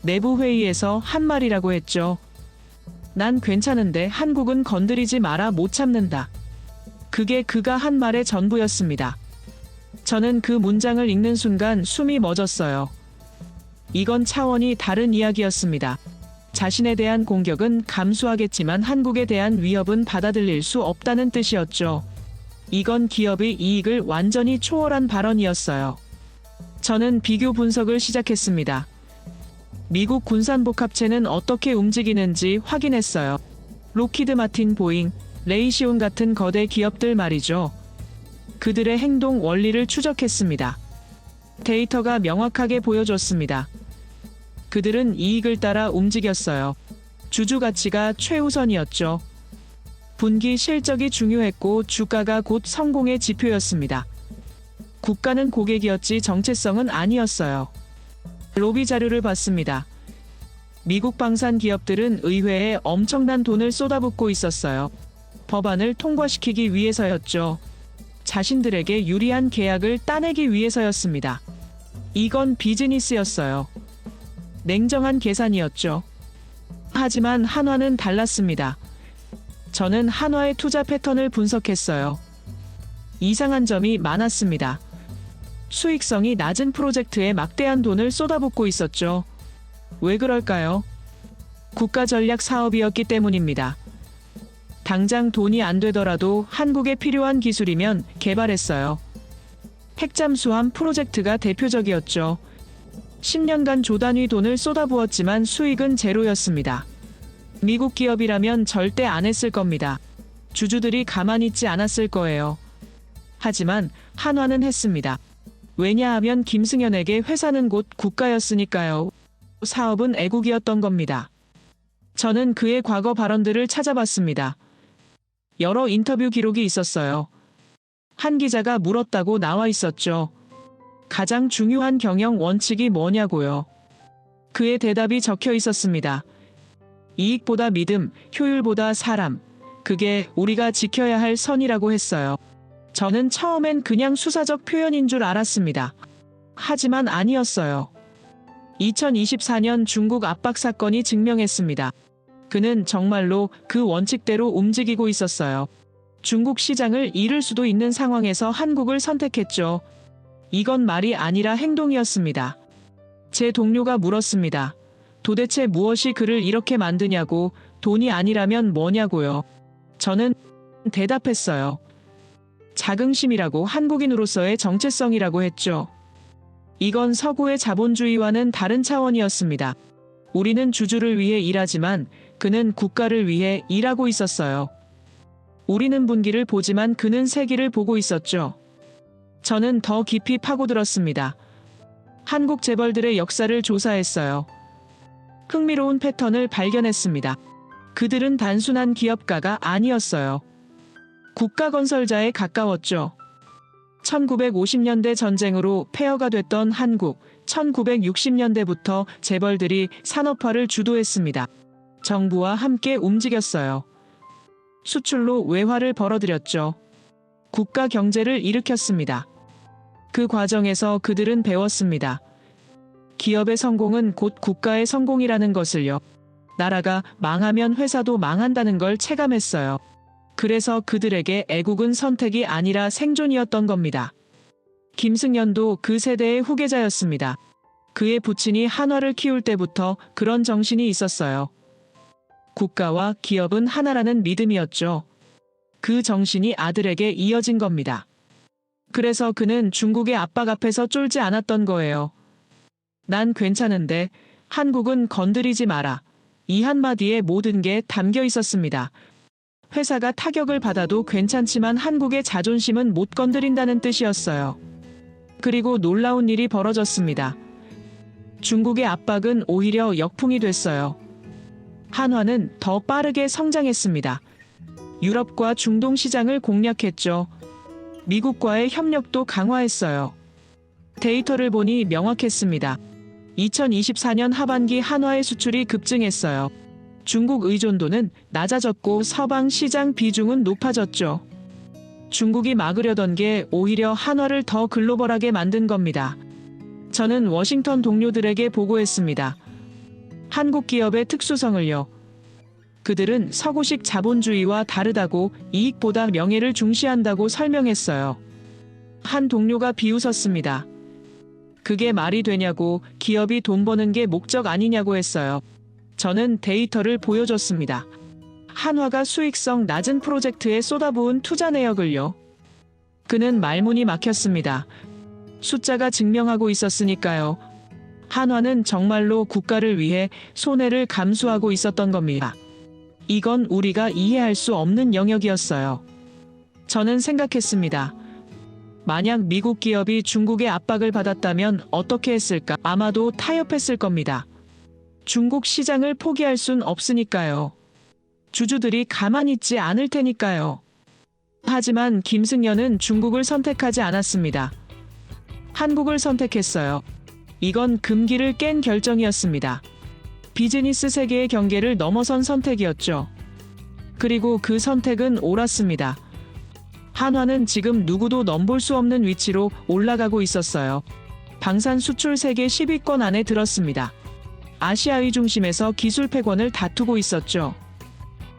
내부 회의에서 한 말이라고 했죠. 난 괜찮은데 한국은 건드리지 마라, 못 참는다. 그게 그가 한 말의 전부였습니다. 저는 그 문장을 읽는 순간 숨이 멎었어요. 이건 차원이 다른 이야기였습니다. 자신에 대한 공격은 감수하겠지만 한국에 대한 위협은 받아들일 수 없다는 뜻이었죠. 이건 기업의 이익을 완전히 초월한 발언이었어요. 저는 비교 분석을 시작했습니다. 미국 군산복합체는 어떻게 움직이는지 확인했어요. 록히드 마틴, 보잉, 레이시온 같은 거대 기업들 말이죠. 그들의 행동 원리를 추적했습니다. 데이터가 명확하게 보여줬습니다. 그들은 이익을 따라 움직였어요. 주주 가치가 최우선이었죠. 분기 실적이 중요했고 주가가 곧 성공의 지표였습니다. 국가는 고객이었지 정체성은 아니었어요. 로비 자료를 봤습니다. 미국 방산 기업들은 의회에 엄청난 돈을 쏟아붓고 있었어요. 법안을 통과시키기 위해서였죠. 자신들에게 유리한 계약을 따내기 위해서였습니다. 이건 비즈니스였어요. 냉정한 계산이었죠. 하지만 한화는 달랐습니다. 저는 한화의 투자 패턴을 분석했어요. 이상한 점이 많았습니다. 수익성이 낮은 프로젝트에 막대한 돈을 쏟아붓고 있었죠. 왜 그럴까요? 국가 전략 사업이었기 때문입니다. 당장 돈이 안 되더라도 한국에 필요한 기술이면 개발했어요. 핵잠수함 프로젝트가 대표적이었죠. 10년간 조단위 돈을 쏟아부었지만 수익은 제로였습니다. 미국 기업이라면 절대 안 했을 겁니다. 주주들이 가만히 있지 않았을 거예요. 하지만 한화는 했습니다. 왜냐하면 김승연에게 회사는 곧 국가였으니까요. 사업은 애국이었던 겁니다. 저는 그의 과거 발언들을 찾아봤습니다. 여러 인터뷰 기록이 있었어요. 한 기자가 물었다고 나와 있었죠. 가장 중요한 경영 원칙이 뭐냐고요. 그의 대답이 적혀 있었습니다. 이익보다 믿음, 효율보다 사람. 그게 우리가 지켜야 할 선이라고 했어요. 저는 처음엔 그냥 수사적 표현인 줄 알았습니다. 하지만 아니었어요. 2024년 중국 압박 사건이 증명했습니다. 그는 정말로 그 원칙대로 움직이고 있었어요. 중국 시장을 잃을 수도 있는 상황에서 한국을 선택했죠. 이건 말이 아니라 행동이었습니다. 제 동료가 물었습니다. 도대체 무엇이 그를 이렇게 만드냐고, 돈이 아니라면 뭐냐고요. 저는 대답했어요. 자긍심이라고, 한국인으로서의 정체성이라고 했죠. 이건 서구의 자본주의와는 다른 차원이었습니다. 우리는 주주를 위해 일하지만 그는 국가를 위해 일하고 있었어요. 우리는 분기를 보지만 그는 세기를 보고 있었죠. 저는 더 깊이 파고들었습니다. 한국 재벌들의 역사를 조사했어요. 흥미로운 패턴을 발견했습니다. 그들은 단순한 기업가가 아니었어요. 국가건설자에 가까웠죠. 1950년대 전쟁으로 폐허가 됐던 한국, 1960년대부터 재벌들이 산업화를 주도했습니다. 정부와 함께 움직였어요. 수출로 외화를 벌어들였죠. 국가 경제를 일으켰습니다. 그 과정에서 그들은 배웠습니다. 기업의 성공은 곧 국가의 성공이라는 것을요. 나라가 망하면 회사도 망한다는 걸 체감했어요. 그래서 그들에게 애국은 선택이 아니라 생존이었던 겁니다. 김승연도 그 세대의 후계자였습니다. 그의 부친이 한화를 키울 때부터 그런 정신이 있었어요. 국가와 기업은 하나라는 믿음이었죠. 그 정신이 아들에게 이어진 겁니다. 그래서 그는 중국의 압박 앞에서 쫄지 않았던 거예요. 난 괜찮은데 한국은 건드리지 마라. 이 한마디에 모든 게 담겨 있었습니다. 회사가 타격을 받아도 괜찮지만 한국의 자존심은 못 건드린다는 뜻이었어요. 그리고 놀라운 일이 벌어졌습니다. 중국의 압박은 오히려 역풍이 됐어요. 한화는 더 빠르게 성장했습니다. 유럽과 중동 시장을 공략했죠. 미국과의 협력도 강화했어요. 데이터를 보니 명확했습니다. 2024년 하반기 한화의 수출이 급증했어요. 중국 의존도는 낮아졌고 서방 시장 비중은 높아졌죠. 중국이 막으려던 게 오히려 한화를 더 글로벌하게 만든 겁니다. 저는 워싱턴 동료들에게 보고했습니다. 한국 기업의 특수성을요. 그들은 서구식 자본주의와 다르다고 이익보다 명예를 중시한다고 설명했어요. 한 동료가 비웃었습니다. 그게 말이 되냐고, 기업이 돈 버는 게 목적 아니냐고 했어요. 저는 데이터를 보여줬습니다. 한화가 수익성 낮은 프로젝트에 쏟아부은 투자 내역을요. 그는 말문이 막혔습니다. 숫자가 증명하고 있었으니까요. 한화는 정말로 국가를 위해 손해를 감수하고 있었던 겁니다. 이건 우리가 이해할 수 없는 영역이었어요. 저는 생각했습니다. 만약 미국 기업이 중국의 압박을 받았다면 어떻게 했을까? 아마도 타협했을 겁니다. 중국 시장을 포기할 순 없으니까요. 주주들이 가만히 있지 않을 테니까요. 하지만 김승연은 중국을 선택하지 않았습니다. 한국을 선택했어요. 이건 금기를 깬 결정이었습니다. 비즈니스 세계의 경계를 넘어선 선택이었죠. 그리고 그 선택은 옳았습니다. 한화는 지금 누구도 넘볼 수 없는 위치로 올라가고 있었어요. 방산 수출 세계 10위권 안에 들었습니다. 아시아의 중심에서 기술 패권을 다투고 있었죠.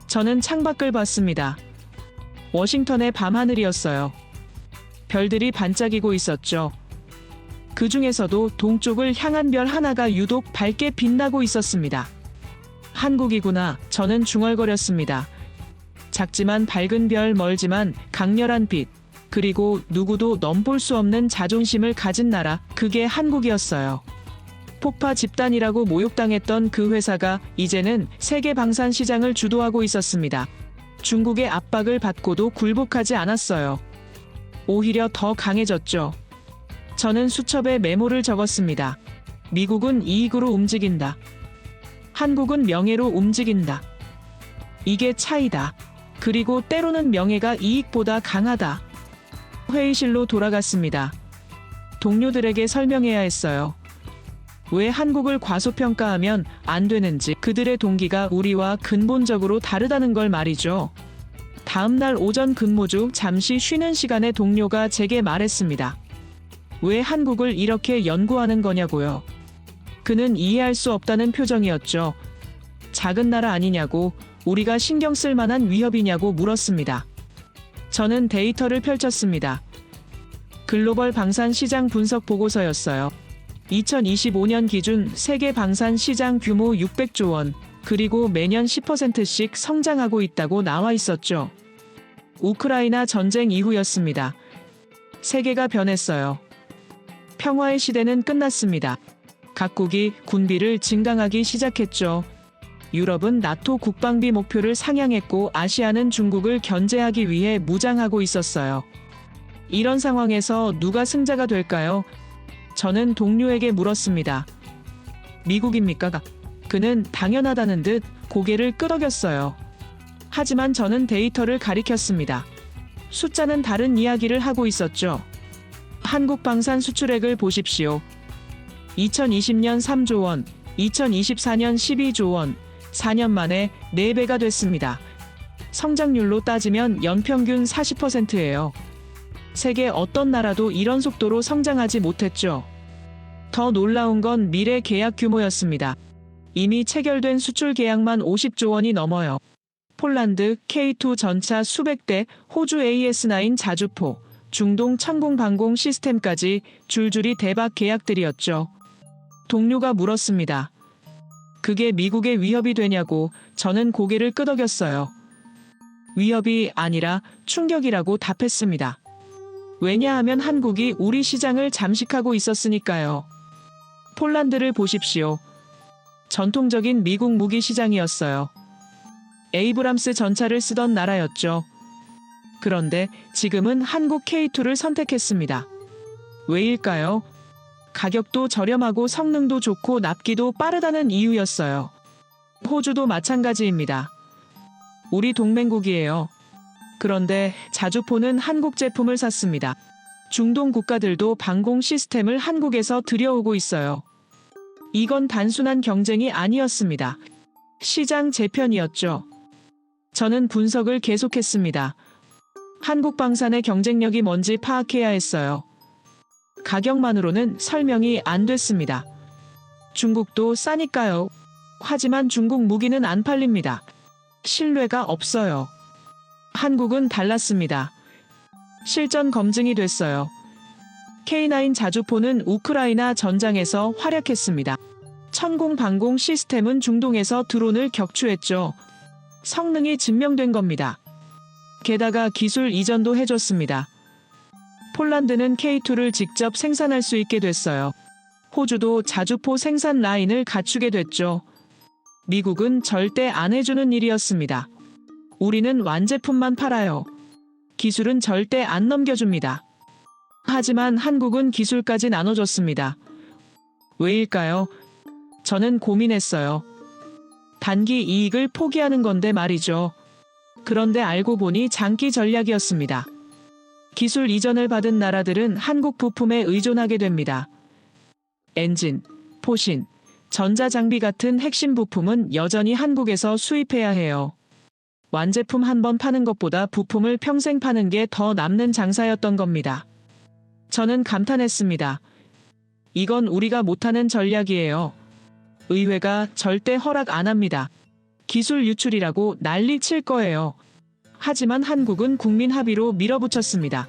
저는 창밖을 봤습니다. 워싱턴의 밤하늘이었어요. 별들이 반짝이고 있었죠. 그 중에서도 동쪽을 향한 별 하나가 유독 밝게 빛나고 있었습니다. 한국이구나. 저는 중얼거렸습니다. 작지만 밝은 별, 멀지만 강렬한 빛, 그리고 누구도 넘볼 수 없는 자존심을 가진 나라, 그게 한국이었어요. 폭파 집단이라고 모욕당했던 그 회사가 이제는 세계 방산 시장을 주도하고 있었습니다. 중국의 압박을 받고도 굴복하지 않았어요. 오히려 더 강해졌죠. 저는 수첩에 메모를 적었습니다. 미국은 이익으로 움직인다. 한국은 명예로 움직인다. 이게 차이다. 그리고 때로는 명예가 이익보다 강하다. 회의실로 돌아갔습니다. 동료들에게 설명해야 했어요. 왜 한국을 과소평가하면 안 되는지, 그들의 동기가 우리와 근본적으로 다르다는 걸 말이죠. 다음 날 오전 근무 중 잠시 쉬는 시간에 동료가 제게 말했습니다. 왜 한국을 이렇게 연구하는 거냐고요. 그는 이해할 수 없다는 표정이었죠. 작은 나라 아니냐고, 우리가 신경 쓸 만한 위협이냐고 물었습니다. 저는 데이터를 펼쳤습니다. 글로벌 방산 시장 분석 보고서였어요. 2025년 기준 세계 방산 시장 규모 600조 원, 그리고 매년 10%씩 성장하고 있다고 나와 있었죠. 우크라이나 전쟁 이후였습니다. 세계가 변했어요. 평화의 시대는 끝났습니다. 각국이 군비를 증강하기 시작했죠. 유럽은 나토 국방비 목표를 상향했고 아시아는 중국을 견제하기 위해 무장하고 있었어요. 이런 상황에서 누가 승자가 될까요? 저는 동료에게 물었습니다. 미국입니까? 그는 당연하다는 듯 고개를 끄덕였어요. 하지만 저는 데이터를 가리켰습니다. 숫자는 다른 이야기를 하고 있었죠. 한국 방산 수출액을 보십시오. 2020년 3조 원, 2024년 12조 원, 4년 만에 4배가 됐습니다. 성장률로 따지면 연평균 40%예요. 세계 어떤 나라도 이런 속도로 성장하지 못했죠. 더 놀라운 건 미래 계약 규모였습니다. 이미 체결된 수출 계약만 50조 원이 넘어요. 폴란드 K2 전차 수백 대, 호주 AS9 자주포, 중동 천공방공 시스템까지 줄줄이 대박 계약들이었죠. 동료가 물었습니다. 그게 미국의 위협이 되냐고. 저는 고개를 끄덕였어요. 위협이 아니라 충격이라고 답했습니다. 왜냐하면 한국이 우리 시장을 잠식하고 있었으니까요. 폴란드를 보십시오. 전통적인 미국 무기 시장이었어요. 에이브람스 전차를 쓰던 나라였죠. 그런데 지금은 한국 K2를 선택했습니다. 왜일까요? 가격도 저렴하고 성능도 좋고 납기도 빠르다는 이유였어요. 호주도 마찬가지입니다. 우리 동맹국이에요. 그런데 자주포는 한국 제품을 샀습니다. 중동 국가들도 방공 시스템을 한국에서 들여오고 있어요. 이건 단순한 경쟁이 아니었습니다. 시장 재편이었죠. 저는 분석을 계속했습니다. 한국 방산의 경쟁력이 뭔지 파악해야 했어요. 가격만으로는 설명이 안 됐습니다. 중국도 싸니까요. 하지만 중국 무기는 안 팔립니다. 신뢰가 없어요. 한국은 달랐습니다. 실전 검증이 됐어요. K9 자주포는 우크라이나 전장에서 활약했습니다. 천공 방공 시스템은 중동에서 드론을 격추했죠. 성능이 증명된 겁니다. 게다가 기술 이전도 해줬습니다. 폴란드는 K2를 직접 생산할 수 있게 됐어요. 호주도 자주포 생산 라인을 갖추게 됐죠. 미국은 절대 안 해주는 일이었습니다. 우리는 완제품만 팔아요. 기술은 절대 안 넘겨줍니다. 하지만 한국은 기술까지 나눠줬습니다. 왜일까요? 저는 고민했어요. 단기 이익을 포기하는 건데 말이죠. 그런데 알고 보니 장기 전략이었습니다. 기술 이전을 받은 나라들은 한국 부품에 의존하게 됩니다. 엔진, 포신, 전자장비 같은 핵심 부품은 여전히 한국에서 수입해야 해요. 완제품 한 번 파는 것보다 부품을 평생 파는 게 더 남는 장사였던 겁니다. 저는 감탄했습니다. 이건 우리가 못하는 전략이에요. 의회가 절대 허락 안 합니다. 기술 유출이라고 난리 칠 거예요. 하지만 한국은 국민 합의로 밀어붙였습니다.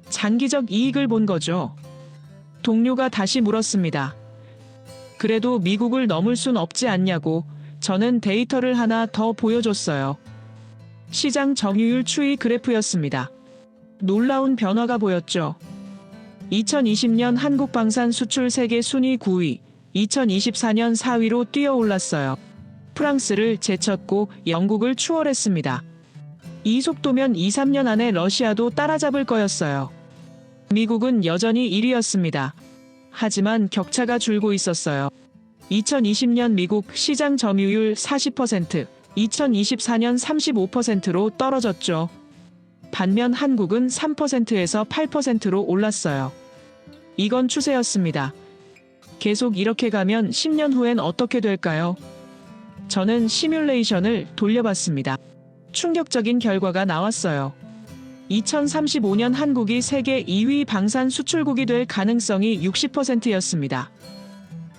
장기적 이익을 본 거죠. 동료가 다시 물었습니다. 그래도 미국을 넘을 순 없지 않냐고. 저는 데이터를 하나 더 보여줬어요. 시장 점유율 추이 그래프였습니다. 놀라운 변화가 보였죠. 2020년 한국 방산 수출 세계 순위 9위, 2024년 4위로 뛰어올랐어요. 프랑스를 제쳤고 영국을 추월했습니다. 이 속도면 2, 3년 안에 러시아도 따라잡을 거였어요. 미국은 여전히 1위였습니다. 하지만 격차가 줄고 있었어요. 2020년 미국 시장 점유율 40%, 2024년 35%로 떨어졌죠. 반면 한국은 3%에서 8%로 올랐어요. 이건 추세였습니다. 계속 이렇게 가면 10년 후엔 어떻게 될까요? 저는 시뮬레이션을 돌려봤습니다. 충격적인 결과가 나왔어요. 2035년 한국이 세계 2위 방산 수출국이 될 가능성이 60%였습니다.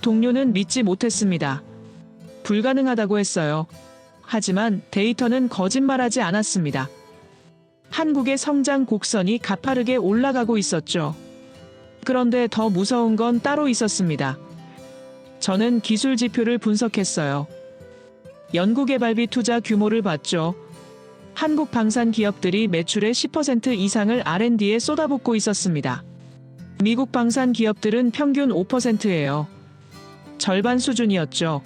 동료는 믿지 못했습니다. 불가능하다고 했어요. 하지만 데이터는 거짓말하지 않았습니다. 한국의 성장 곡선이 가파르게 올라가고 있었죠. 그런데 더 무서운 건 따로 있었습니다. 저는 기술 지표를 분석했어요. 연구개발비 투자 규모를 봤죠. 한국 방산 기업들이 매출의 10% 이상을 R&D에 쏟아붓고 있었습니다. 미국 방산 기업들은 평균 5%예요. 절반 수준이었죠.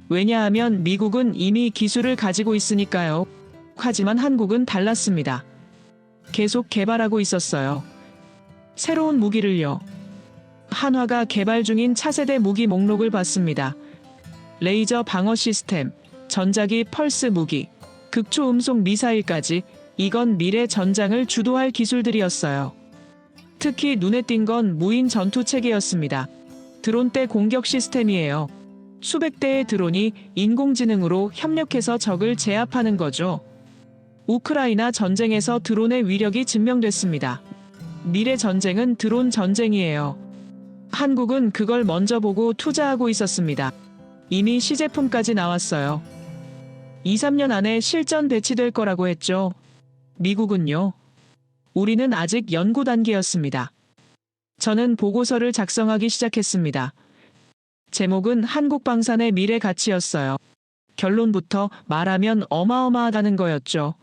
왜냐하면 미국은 이미 기술을 가지고 있으니까요. 하지만 한국은 달랐습니다. 계속 개발하고 있었어요. 새로운 무기를요. 한화가 개발 중인 차세대 무기 목록을 봤습니다. 레이저 방어 시스템, 전자기 펄스 무기, 극초음속 미사일까지. 이건 미래 전장을 주도할 기술들이었어요. 특히 눈에 띈 건 무인 전투 체계였습니다. 드론대 공격 시스템이에요. 수백 대의 드론이 인공지능으로 협력해서 적을 제압하는 거죠. 우크라이나 전쟁에서 드론의 위력이 증명됐습니다. 미래 전쟁은 드론 전쟁이에요. 한국은 그걸 먼저 보고 투자하고 있었습니다. 이미 시제품까지 나왔어요. 2, 3년 안에 실전 배치될 거라고 했죠. 미국은요? 우리는 아직 연구 단계였습니다. 저는 보고서를 작성하기 시작했습니다. 제목은 한국 방산의 미래 가치였어요. 결론부터 말하면 어마어마하다는 거였죠.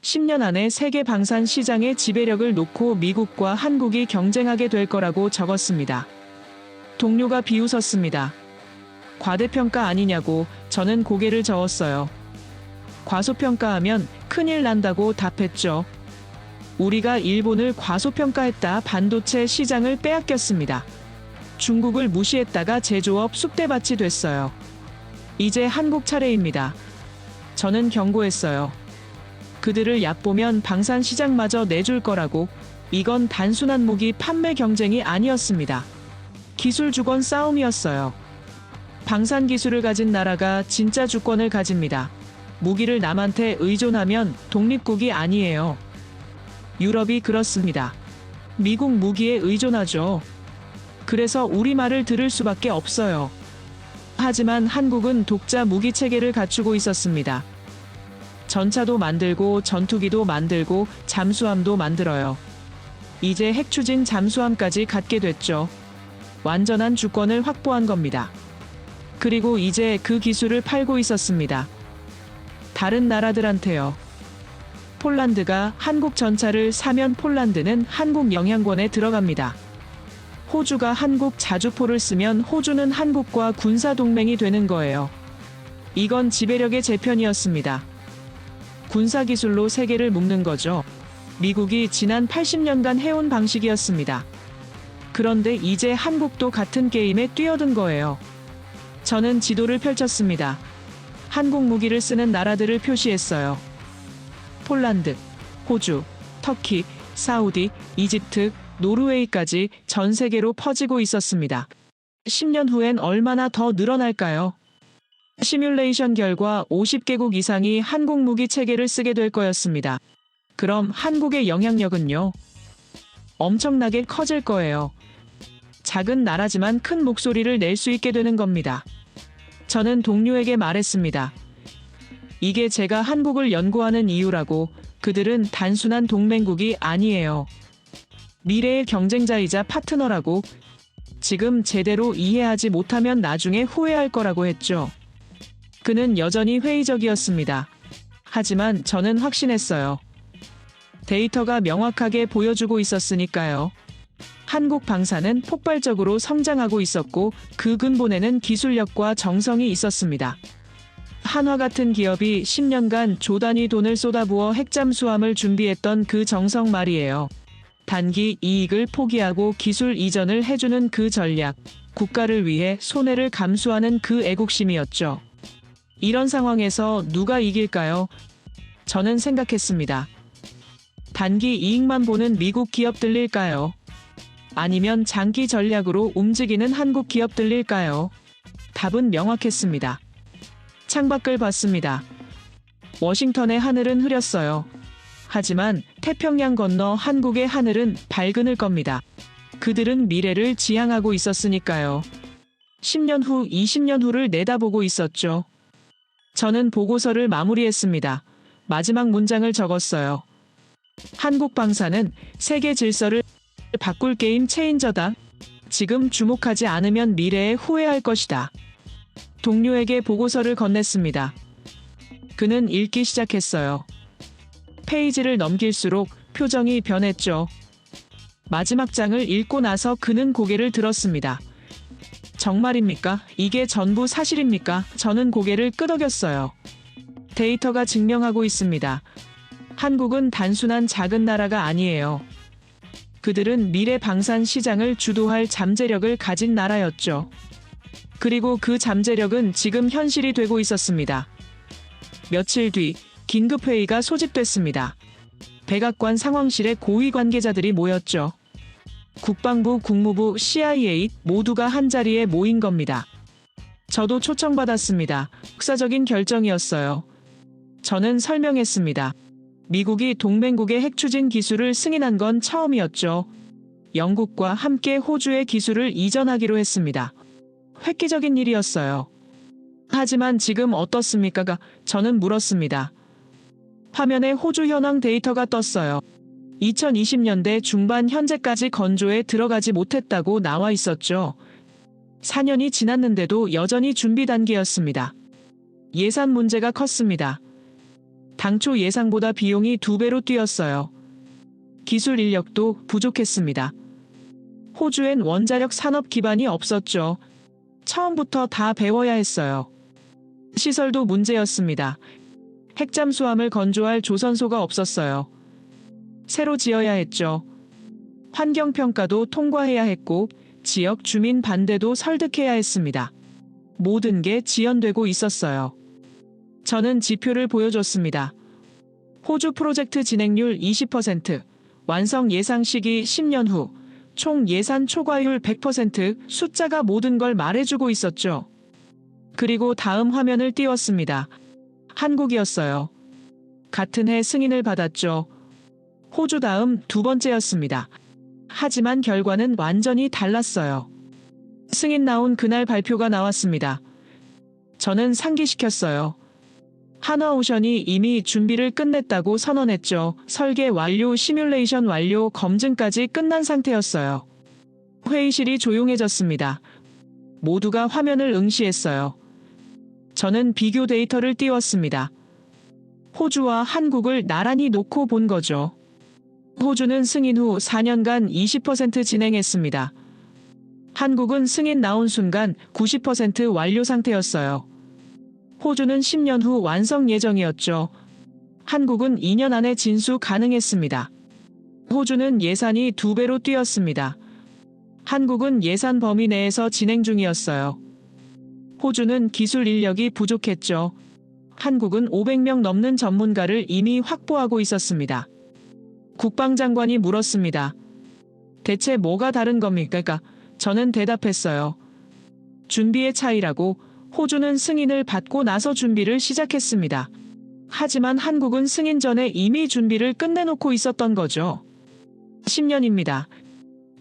10년 안에 세계 방산 시장의 지배력을 놓고 미국과 한국이 경쟁하게 될 거라고 적었습니다. 동료가 비웃었습니다. 과대평가 아니냐고. 저는 고개를 저었어요. 과소평가하면 큰일 난다고 답했죠. 우리가 일본을 과소평가했다. 반도체 시장을 빼앗겼습니다. 중국을 무시했다가 제조업 쑥대밭이 됐어요. 이제 한국 차례입니다. 저는 경고했어요. 그들을 얕보면 방산 시장마저 내줄 거라고. 이건 단순한 무기 판매 경쟁이 아니었습니다. 기술 주권 싸움이었어요. 방산 기술을 가진 나라가 진짜 주권을 가집니다. 무기를 남한테 의존하면 독립국이 아니에요. 유럽이 그렇습니다. 미국 무기에 의존하죠. 그래서 우리 말을 들을 수밖에 없어요. 하지만 한국은 독자 무기 체계를 갖추고 있었습니다. 전차도 만들고 전투기도 만들고 잠수함도 만들어요. 이제 핵추진 잠수함까지 갖게 됐죠. 완전한 주권을 확보한 겁니다. 그리고 이제 그 기술을 팔고 있었습니다. 다른 나라들한테요. 폴란드가 한국 전차를 사면 폴란드는 한국 영향권에 들어갑니다. 호주가 한국 자주포를 쓰면 호주는 한국과 군사동맹이 되는 거예요. 이건 지배력의 재편이었습니다. 군사기술로 세계를 묶는 거죠. 미국이 지난 80년간 해온 방식이었습니다. 그런데 이제 한국도 같은 게임에 뛰어든 거예요. 저는 지도를 펼쳤습니다. 한국 무기를 쓰는 나라들을 표시했어요. 폴란드, 호주, 터키, 사우디, 이집트, 노르웨이까지 전 세계로 퍼지고 있었습니다. 10년 후엔 얼마나 더 늘어날까요? 시뮬레이션 결과 50개국 이상이 한국 무기 체계를 쓰게 될 거였습니다. 그럼 한국의 영향력은요? 엄청나게 커질 거예요. 작은 나라지만 큰 목소리를 낼 수 있게 되는 겁니다. 저는 동료에게 말했습니다. 이게 제가 한국을 연구하는 이유라고. 그들은 단순한 동맹국이 아니에요. 미래의 경쟁자이자 파트너라고. 지금 제대로 이해하지 못하면 나중에 후회할 거라고 했죠. 그는 여전히 회의적이었습니다. 하지만 저는 확신했어요. 데이터가 명확하게 보여주고 있었으니까요. 한국 방산은 폭발적으로 성장하고 있었고 그 근본에는 기술력과 정성이 있었습니다. 한화 같은 기업이 10년간 조 단위 돈을 쏟아부어 핵잠수함을 준비했던 그 정성 말이에요. 단기 이익을 포기하고 기술 이전을 해주는 그 전략, 국가를 위해 손해를 감수하는 그 애국심이었죠. 이런 상황에서 누가 이길까요? 저는 생각했습니다. 단기 이익만 보는 미국 기업들일까요? 아니면 장기 전략으로 움직이는 한국 기업들일까요? 답은 명확했습니다. 창밖을 봤습니다. 워싱턴의 하늘은 흐렸어요. 하지만 태평양 건너 한국의 하늘은 밝은을 겁니다. 그들은 미래를 지향하고 있었으니까요. 10년 후, 20년 후를 내다보고 있었죠. 저는 보고서를 마무리했습니다. 마지막 문장을 적었어요. 한국 방산은 세계 질서를 바꿀 게임 체인저다. 지금 주목하지 않으면 미래에 후회할 것이다. 동료에게 보고서를 건넸습니다. 그는 읽기 시작했어요. 페이지를 넘길수록 표정이 변했죠. 마지막 장을 읽고 나서 그는 고개를 들었습니다. 정말입니까? 이게 전부 사실입니까? 저는 고개를 끄덕였어요. 데이터가 증명하고 있습니다. 한국은 단순한 작은 나라가 아니에요. 그들은 미래 방산 시장을 주도할 잠재력을 가진 나라였죠. 그리고 그 잠재력은 지금 현실이 되고 있었습니다. 며칠 뒤 긴급회의가 소집됐습니다. 백악관 상황실에 고위 관계자들이 모였죠. 국방부, 국무부, CIA 모두가 한자리에 모인 겁니다. 저도 초청받았습니다. 역사적인 결정이었어요. 저는 설명했습니다. 미국이 동맹국의 핵추진 기술을 승인한 건 처음이었죠. 영국과 함께 호주의 기술을 이전하기로 했습니다. 획기적인 일이었어요. 하지만 지금 어떻습니까? 저는 물었습니다. 화면에 호주 현황 데이터가 떴어요. 2020년대 중반 현재까지 건조에 들어가지 못했다고 나와 있었죠. 4년이 지났는데도 여전히 준비 단계였습니다. 예산 문제가 컸습니다. 당초 예상보다 비용이 2배로 뛰었어요. 기술 인력도 부족했습니다. 호주엔 원자력 산업 기반이 없었죠. 처음부터 다 배워야 했어요. 시설도 문제였습니다. 핵잠수함을 건조할 조선소가 없었어요. 새로 지어야 했죠. 환경평가도 통과해야 했고 지역 주민 반대도 설득해야 했습니다. 모든 게 지연되고 있었어요. 저는 지표를 보여줬습니다. 호주 프로젝트 진행률 20%, 완성 예상 시기 10년 후, 총 예산 초과율 100%, 숫자가 모든 걸 말해주고 있었죠. 그리고 다음 화면을 띄웠습니다. 한국이었어요. 같은 해 승인을 받았죠. 호주 다음 두 번째였습니다. 하지만 결과는 완전히 달랐어요. 승인 나온 그날 발표가 나왔습니다. 저는 상기시켰어요. 한화오션이 이미 준비를 끝냈다고 선언했죠. 설계 완료, 시뮬레이션 완료, 검증까지 끝난 상태였어요. 회의실이 조용해졌습니다. 모두가 화면을 응시했어요. 저는 비교 데이터를 띄웠습니다. 호주와 한국을 나란히 놓고 본 거죠. 호주는 승인 후 4년간 20% 진행했습니다. 한국은 승인 나온 순간 90% 완료 상태였어요. 호주는 10년 후 완성 예정이었죠. 한국은 2년 안에 진수 가능했습니다. 호주는 예산이 2배로 뛰었습니다. 한국은 예산 범위 내에서 진행 중이었어요. 호주는 기술 인력이 부족했죠. 한국은 500명 넘는 전문가를 이미 확보하고 있었습니다. 국방장관이 물었습니다. 대체 뭐가 다른 겁니까? 저는 대답했어요. 준비의 차이라고. 호주는 승인을 받고 나서 준비를 시작했습니다. 하지만 한국은 승인 전에 이미 준비를 끝내놓고 있었던 거죠. 10년입니다.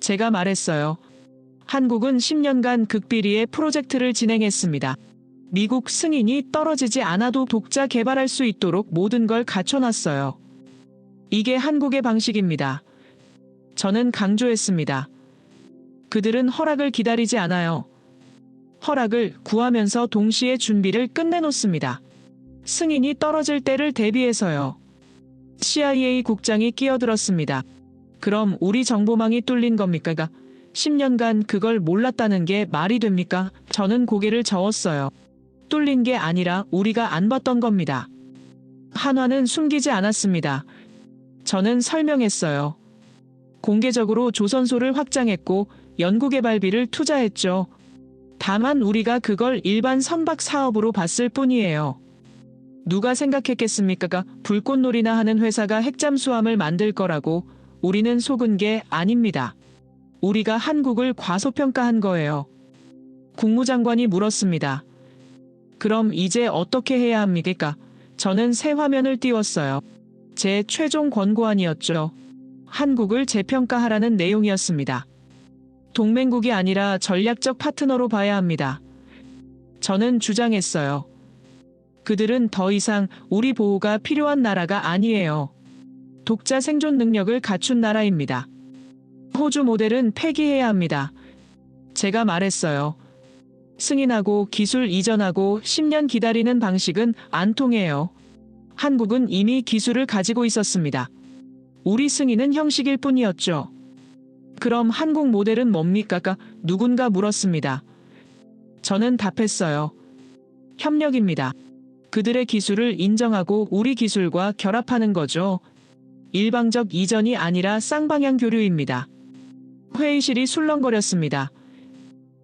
제가 말했어요. 한국은 10년간 극비리의 프로젝트를 진행했습니다. 미국 승인이 떨어지지 않아도 독자 개발할 수 있도록 모든 걸 갖춰놨어요. 이게 한국의 방식입니다. 저는 강조했습니다. 그들은 허락을 기다리지 않아요. 허락을 구하면서 동시에 준비를 끝내놓습니다. 승인이 떨어질 때를 대비해서요. CIA 국장이 끼어들었습니다. 그럼 우리 정보망이 뚫린 겁니까? 10년간 그걸 몰랐다는 게 말이 됩니까? 저는 고개를 저었어요. 뚫린 게 아니라 우리가 안 봤던 겁니다. 한화는 숨기지 않았습니다. 저는 설명했어요. 공개적으로 조선소를 확장했고 연구개발비를 투자했죠. 다만 우리가 그걸 일반 선박 사업으로 봤을 뿐이에요. 누가 생각했겠습니까? 불꽃놀이나 하는 회사가 핵잠수함을 만들 거라고. 우리는 속은 게 아닙니다. 우리가 한국을 과소평가한 거예요. 국무장관이 물었습니다. 그럼 이제 어떻게 해야 합니까? 저는 새 화면을 띄웠어요. 제 최종 권고안이었죠. 한국을 재평가하라는 내용이었습니다. 동맹국이 아니라 전략적 파트너로 봐야 합니다. 저는 주장했어요. 그들은 더 이상 우리 보호가 필요한 나라가 아니에요. 독자 생존 능력을 갖춘 나라입니다. 호주 모델은 폐기해야 합니다. 제가 말했어요. 승인하고 기술 이전하고 10년 기다리는 방식은 안 통해요. 한국은 이미 기술을 가지고 있었습니다. 우리 승인은 형식일 뿐이었죠. 그럼 한국 모델은 뭡니까? 누군가 물었습니다. 저는 답했어요. 협력입니다. 그들의 기술을 인정하고 우리 기술과 결합하는 거죠. 일방적 이전이 아니라 쌍방향 교류입니다. 회의실이 술렁거렸습니다.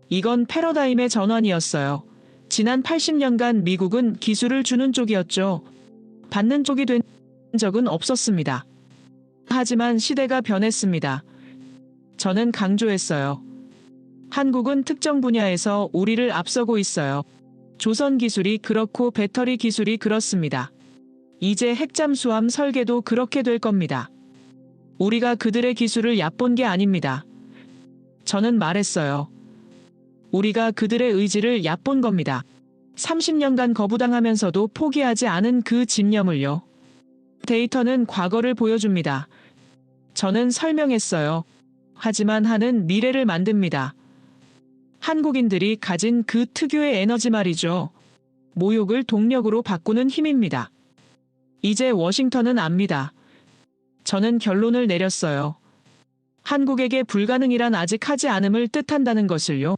이건 패러다임의 전환이었어요. 지난 80년간 미국은 기술을 주는 쪽이었죠. 받는 쪽이 된 적은 없었습니다. 하지만 시대가 변했습니다. 저는 강조했어요. 한국은 특정 분야에서 우리를 앞서고 있어요. 조선 기술이 그렇고 배터리 기술이 그렇습니다. 이제 핵잠수함 설계도 그렇게 될 겁니다. 우리가 그들의 기술을 얕본 게 아닙니다. 저는 말했어요. 우리가 그들의 의지를 얕본 겁니다. 30년간 거부당하면서도 포기하지 않은 그 집념을요. 데이터는 과거를 보여줍니다. 저는 설명했어요. 하지만 한은 미래를 만듭니다. 한국인들이 가진 그 특유의 에너지 말이죠. 모욕을 동력으로 바꾸는 힘입니다. 이제 워싱턴은 압니다. 저는 결론을 내렸어요. 한국에게 불가능이란 아직 하지 않음을 뜻한다는 것을요.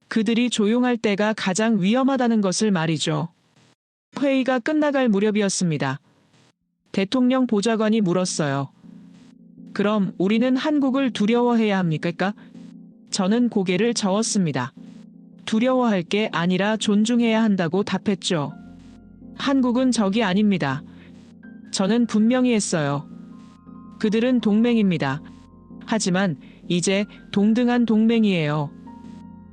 그들이 조용할 때가 가장 위험하다는 것을 말이죠. 회의가 끝나갈 무렵이었습니다. 대통령 보좌관이 물었어요. 그럼 우리는 한국을 두려워해야 합니까? 저는 고개를 저었습니다. 두려워할 게 아니라 존중해야 한다고 답했죠. 한국은 적이 아닙니다. 저는 분명히 했어요. 그들은 동맹입니다. 하지만 이제 동등한 동맹이에요.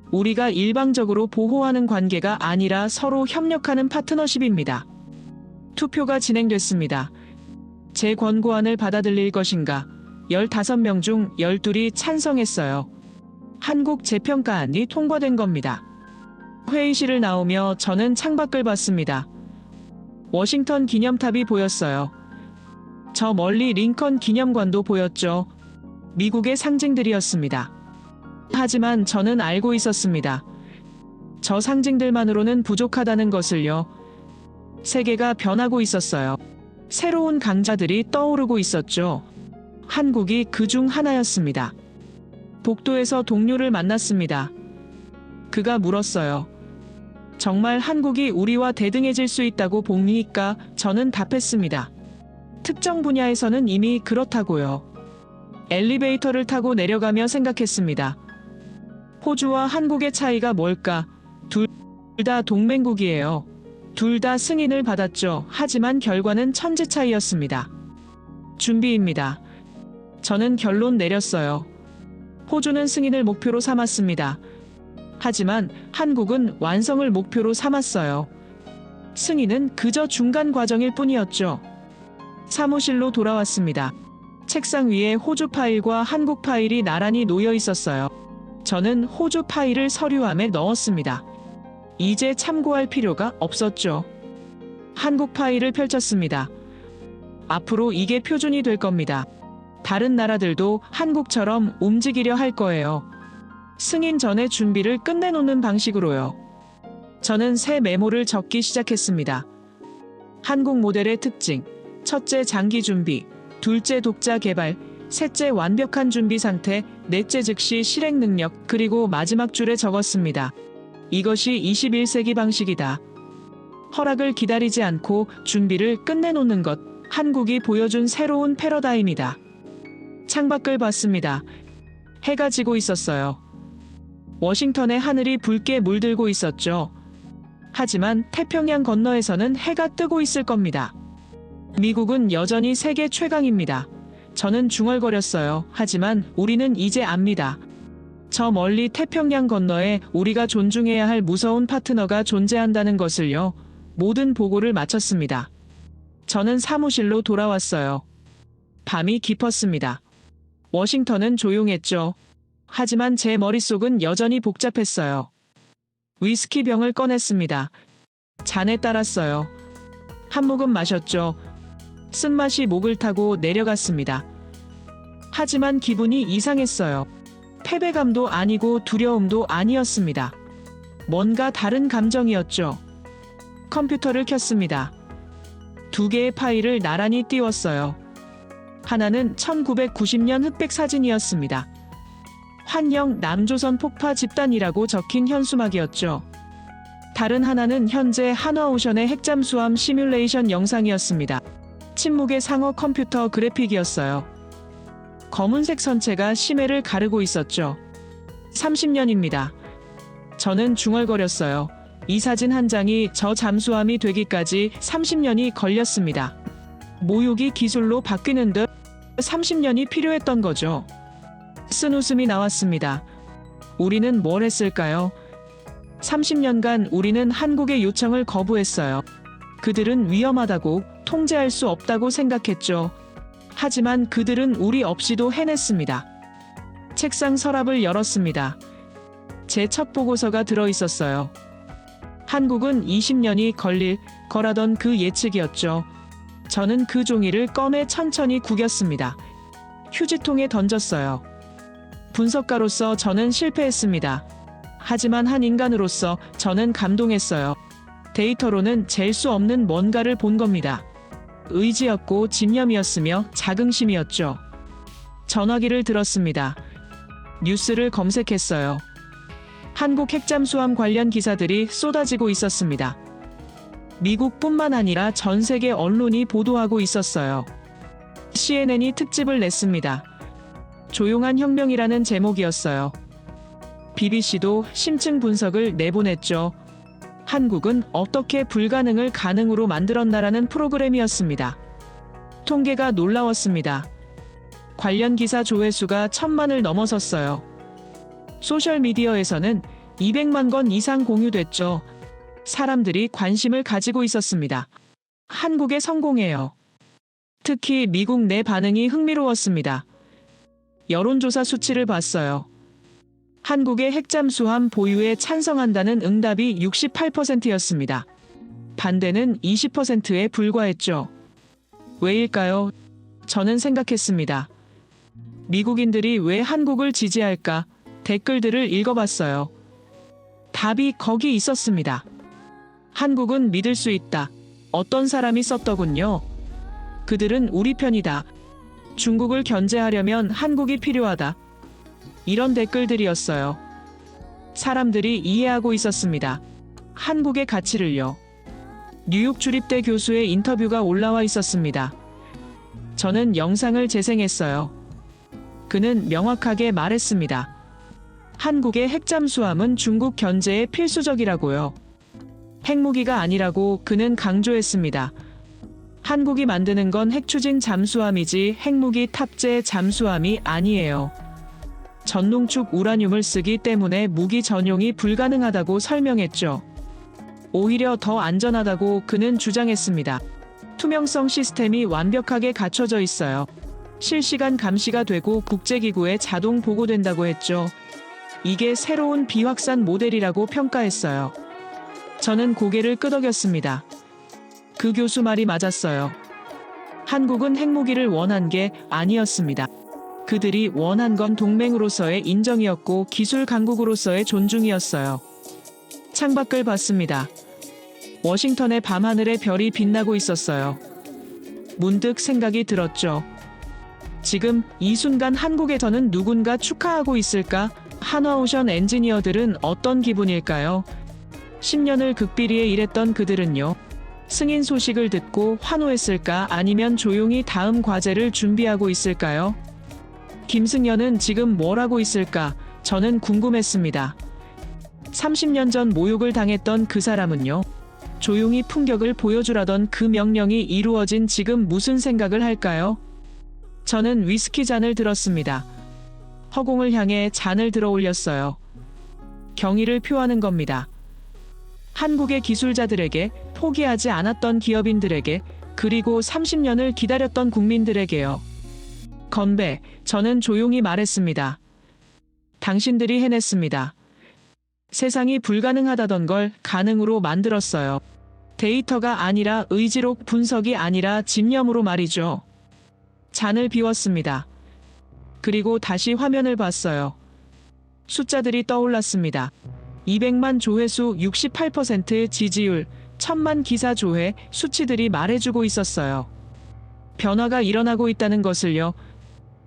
우리가 일방적으로 보호하는 관계가 아니라 서로 협력하는 파트너십입니다. 투표가 진행됐습니다. 제 권고안을 받아들일 것인가? 15명 중 12이 찬성했어요. 한국 재평가안이 통과된 겁니다. 회의실을 나오며 저는 창밖을 봤습니다. 워싱턴 기념탑이 보였어요. 저 멀리 링컨 기념관도 보였죠. 미국의 상징들이었습니다. 하지만 저는 알고 있었습니다. 저 상징들만으로는 부족하다는 것을요. 세계가 변하고 있었어요. 새로운 강자들이 떠오르고 있었죠. 한국이 그 중 하나였습니다. 복도에서 동료를 만났습니다. 그가 물었어요. 정말 한국이 우리와 대등해질 수 있다고 봅니까? 저는 답했습니다. 특정 분야에서는 이미 그렇다고요. 엘리베이터를 타고 내려가며 생각했습니다. 호주와 한국의 차이가 뭘까? 둘 다 동맹국이에요. 둘 다 승인을 받았죠. 하지만 결과는 천지 차이였습니다. 준비입니다. 저는 결론 내렸어요. 호주는 승인을 목표로 삼았습니다. 하지만 한국은 완성을 목표로 삼았어요. 승인은 그저 중간 과정일 뿐이었죠. 사무실로 돌아왔습니다. 책상 위에 호주 파일과 한국 파일이 나란히 놓여 있었어요. 저는 호주 파일을 서류함에 넣었습니다. 이제 참고할 필요가 없었죠. 한국 파일을 펼쳤습니다. 앞으로 이게 표준이 될 겁니다. 다른 나라들도 한국처럼 움직이려 할 거예요. 승인 전에 준비를 끝내놓는 방식으로요. 저는 새 메모를 적기 시작했습니다. 한국 모델의 특징, 첫째 장기 준비, 둘째 독자 개발, 셋째 완벽한 준비 상태, 넷째 즉시 실행 능력, 그리고 마지막 줄에 적었습니다. 이것이 21세기 방식이다. 허락을 기다리지 않고 준비를 끝내놓는 것, 한국이 보여준 새로운 패러다임이다. 창밖을 봤습니다. 해가 지고 있었어요. 워싱턴의 하늘이 붉게 물들고 있었죠. 하지만 태평양 건너에서는 해가 뜨고 있을 겁니다. 미국은 여전히 세계 최강입니다. 저는 중얼거렸어요. 하지만 우리는 이제 압니다. 저 멀리 태평양 건너에 우리가 존중해야 할 무서운 파트너가 존재한다는 것을요. 모든 보고를 마쳤습니다. 저는 사무실로 돌아왔어요. 밤이 깊었습니다. 워싱턴은 조용했죠. 하지만 제 머릿속은 여전히 복잡했어요. 위스키 병을 꺼냈습니다. 잔에 따랐어요. 한 모금 마셨죠. 쓴맛이 목을 타고 내려갔습니다. 하지만 기분이 이상했어요. 패배감도 아니고 두려움도 아니었습니다. 뭔가 다른 감정이었죠. 컴퓨터를 켰습니다. 두 개의 파일을 나란히 띄웠어요. 하나는 1990년 흑백 사진이었습니다. 환영 남조선 폭파 집단이라고 적힌 현수막이었죠. 다른 하나는 현재 한화오션의 핵잠수함 시뮬레이션 영상이었습니다. 침묵의 상어 컴퓨터 그래픽이었어요. 검은색 선체가 심해를 가르고 있었죠. 30년입니다. 저는 중얼거렸어요. 이 사진 한 장이 저 잠수함이 되기까지 30년이 걸렸습니다. 모욕이 기술로 바뀌는 듯 30년이 필요했던 거죠. 쓴 웃음이 나왔습니다. 우리는 뭘 했을까요? 30년간 우리는 한국의 요청을 거부했어요. 그들은 위험하다고, 통제할 수 없다고 생각했죠. 하지만 그들은 우리 없이도 해냈습니다. 책상 서랍을 열었습니다. 제 첫 보고서가 들어 있었어요. 한국은 20년이 걸릴 거라던 그 예측이었죠. 저는 그 종이를 꺼내 천천히 구겼습니다. 휴지통에 던졌어요. 분석가로서 저는 실패했습니다. 하지만 한 인간으로서 저는 감동했어요. 데이터로는 잴 수 없는 뭔가를 본 겁니다. 의지였고 집념이었으며 자긍심이었죠. 전화기를 들었습니다. 뉴스를 검색했어요. 한국 핵잠수함 관련 기사들이 쏟아지고 있었습니다. 미국뿐만 아니라 전 세계 언론이 보도하고 있었어요. CNN이 특집을 냈습니다. 조용한 혁명이라는 제목이었어요. BBC도 심층 분석을 내보냈죠. 한국은 어떻게 불가능을 가능으로 만들었나라는 프로그램이었습니다. 통계가 놀라웠습니다. 관련 기사 조회수가 1000만을 넘어섰어요. 소셜미디어에서는 200만 건 이상 공유됐죠. 사람들이 관심을 가지고 있었습니다. 한국의 성공이에요. 특히 미국 내 반응이 흥미로웠습니다. 여론조사 수치를 봤어요. 한국의 핵잠수함 보유에 찬성한다는 응답이 68%였습니다. 반대는 20%에 불과했죠. 왜일까요? 저는 생각했습니다. 미국인들이 왜 한국을 지지할까? 댓글들을 읽어봤어요. 답이 거기 있었습니다. 한국은 믿을 수 있다. 어떤 사람이 썼더군요. 그들은 우리 편이다. 중국을 견제하려면 한국이 필요하다. 이런 댓글들이었어요. 사람들이 이해하고 있었습니다. 한국의 가치를요. 뉴욕 주립대 교수의 인터뷰가 올라와 있었습니다. 저는 영상을 재생했어요. 그는 명확하게 말했습니다. 한국의 핵잠수함은 중국 견제에 필수적이라고요. 핵무기가 아니라고 그는 강조했습니다. 한국이 만드는 건 핵추진 잠수함이지 핵무기 탑재 잠수함이 아니에요. 전농축 우라늄을 쓰기 때문에 무기 전용이 불가능하다고 설명했죠. 오히려 더 안전하다고 그는 주장했습니다. 투명성 시스템이 완벽하게 갖춰져 있어요. 실시간 감시가 되고 국제기구에 자동 보고된다고 했죠. 이게 새로운 비확산 모델이라고 평가했어요. 저는 고개를 끄덕였습니다. 그 교수 말이 맞았어요. 한국은 핵무기를 원한 게 아니었습니다. 그들이 원한 건 동맹으로서의 인정이었고 기술 강국으로서의 존중이었어요. 창밖을 봤습니다. 워싱턴의 밤하늘에 별이 빛나고 있었어요. 문득 생각이 들었죠. 지금 이 순간 한국에서는 누군가 축하하고 있을까? 한화오션 엔지니어들은 어떤 기분일까요? 10년을 극비리에 일했던 그들은요. 승인 소식을 듣고 환호했을까? 아니면 조용히 다음 과제를 준비하고 있을까요? 김승연은 지금 뭘 하고 있을까? 저는 궁금했습니다. 30년 전 모욕을 당했던 그 사람은요. 조용히 품격을 보여주라던 그 명령이 이루어진 지금 무슨 생각을 할까요? 저는 위스키 잔을 들었습니다. 허공을 향해 잔을 들어 올렸어요. 경의를 표하는 겁니다. 한국의 기술자들에게, 포기하지 않았던 기업인들에게, 그리고 30년을 기다렸던 국민들에게요. 건배, 저는 조용히 말했습니다. 당신들이 해냈습니다. 세상이 불가능하다던 걸 가능으로 만들었어요. 데이터가 아니라 의지록, 분석이 아니라 집념으로 말이죠. 잔을 비웠습니다. 그리고 다시 화면을 봤어요. 숫자들이 떠올랐습니다. 200만 조회수, 68% 지지율, 1000만 기사 조회, 수치들이 말해주고 있었어요. 변화가 일어나고 있다는 것을요.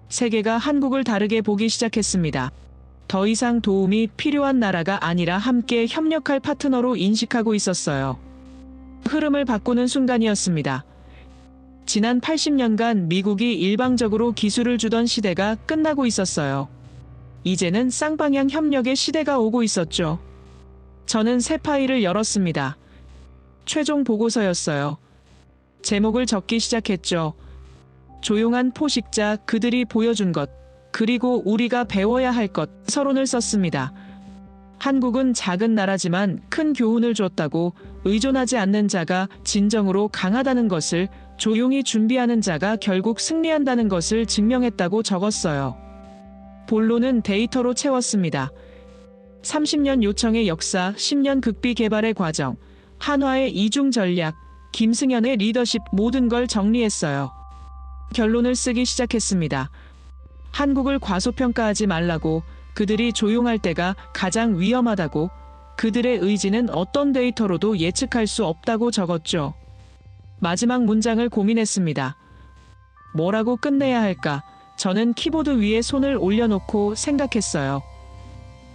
세계가 한국을 다르게 보기 시작했습니다. 더 이상 도움이 필요한 나라가 아니라 함께 협력할 파트너로 인식하고 있었어요. 흐름을 바꾸는 순간이었습니다. 지난 80년간 미국이 일방적으로 기술을 주던 시대가 끝나고 있었어요. 이제는 쌍방향 협력의 시대가 오고 있었죠. 저는 새 파일을 열었습니다. 최종 보고서였어요. 제목을 적기 시작했죠. 조용한 포식자, 그들이 보여준 것, 그리고 우리가 배워야 할 것, 서론을 썼습니다. 한국은 작은 나라지만 큰 교훈을 줬다고, 의존하지 않는 자가 진정으로 강하다는 것을, 조용히 준비하는 자가 결국 승리한다는 것을 증명했다고 적었어요. 본론은 데이터로 채웠습니다. 30년 요청의 역사, 10년 극비 개발의 과정, 한화의 이중 전략, 김승연의 리더십, 모든 걸 정리했어요. 결론을 쓰기 시작했습니다. 한국을 과소평가하지 말라고, 그들이 조용할 때가 가장 위험하다고, 그들의 의지는 어떤 데이터로도 예측할 수 없다고 적었죠. 마지막 문장을 고민했습니다. 뭐라고 끝내야 할까? 저는 키보드 위에 손을 올려놓고 생각했어요.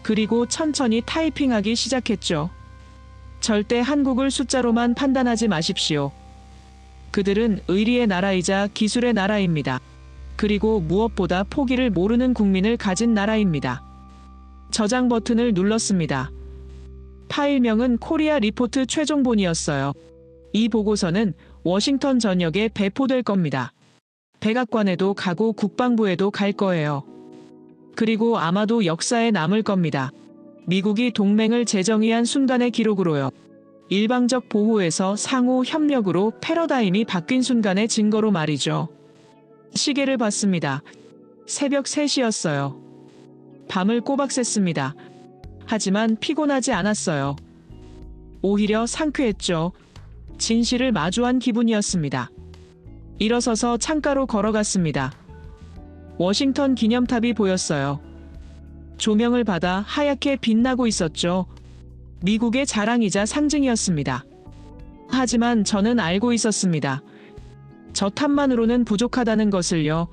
그리고 천천히 타이핑하기 시작했죠. 절대 한국을 숫자로만 판단하지 마십시오. 그들은 의리의 나라이자 기술의 나라입니다. 그리고 무엇보다 포기를 모르는 국민을 가진 나라입니다. 저장 버튼을 눌렀습니다. 파일명은 코리아 리포트 최종본이었어요. 이 보고서는 워싱턴 전역에 배포될 겁니다. 백악관에도 가고 국방부에도 갈 거예요. 그리고 아마도 역사에 남을 겁니다. 미국이 동맹을 재정의한 순간의 기록으로요. 일방적 보호에서 상호 협력으로 패러다임이 바뀐 순간의 증거로 말이죠. 시계를 봤습니다. 새벽 3시였어요. 밤을 꼬박 샜습니다. 하지만 피곤하지 않았어요. 오히려 상쾌했죠. 진실을 마주한 기분이었습니다. 일어서서 창가로 걸어갔습니다. 워싱턴 기념탑이 보였어요. 조명을 받아 하얗게 빛나고 있었죠. 미국의 자랑이자 상징이었습니다. 하지만 저는 알고 있었습니다. 저 탑만으로는 부족하다는 것을요.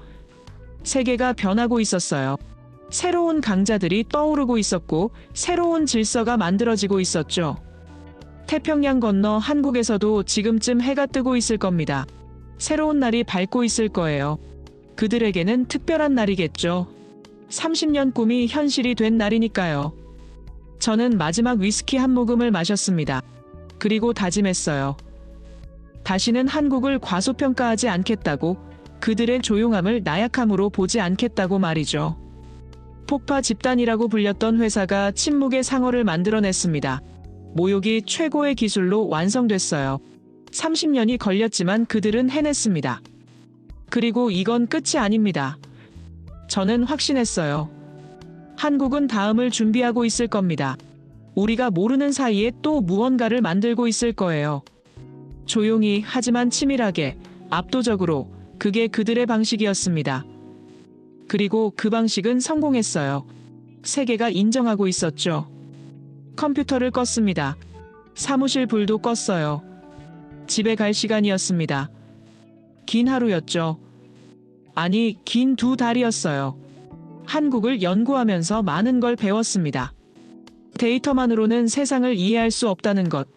세계가 변하고 있었어요. 새로운 강자들이 떠오르고 있었고 새로운 질서가 만들어지고 있었죠. 태평양 건너 한국에서도 지금쯤 해가 뜨고 있을 겁니다. 새로운 날이 밝고 있을 거예요. 그들에게는 특별한 날이겠죠. 30년 꿈이 현실이 된 날이니까요. 저는 마지막 위스키 한 모금을 마셨습니다. 그리고 다짐했어요. 다시는 한국을 과소평가하지 않겠다고, 그들의 조용함을 나약함으로 보지 않겠다고 말이죠. 폭파 집단이라고 불렸던 회사가 침묵의 상어를 만들어냈습니다. 모욕이 최고의 기술로 완성됐어요. 30년이 걸렸지만 그들은 해냈습니다. 그리고 이건 끝이 아닙니다. 저는 확신했어요. 한국은 다음을 준비하고 있을 겁니다. 우리가 모르는 사이에 또 무언가를 만들고 있을 거예요. 조용히 하지만 치밀하게, 압도적으로, 그게 그들의 방식이었습니다. 그리고 그 방식은 성공했어요. 세계가 인정하고 있었죠. 컴퓨터를 껐습니다. 사무실 불도 껐어요. 집에 갈 시간이었습니다. 긴 하루였죠. 아니, 긴 2달이었어요. 한국을 연구하면서 많은 걸 배웠습니다. 데이터만으로는 세상을 이해할 수 없다는 것.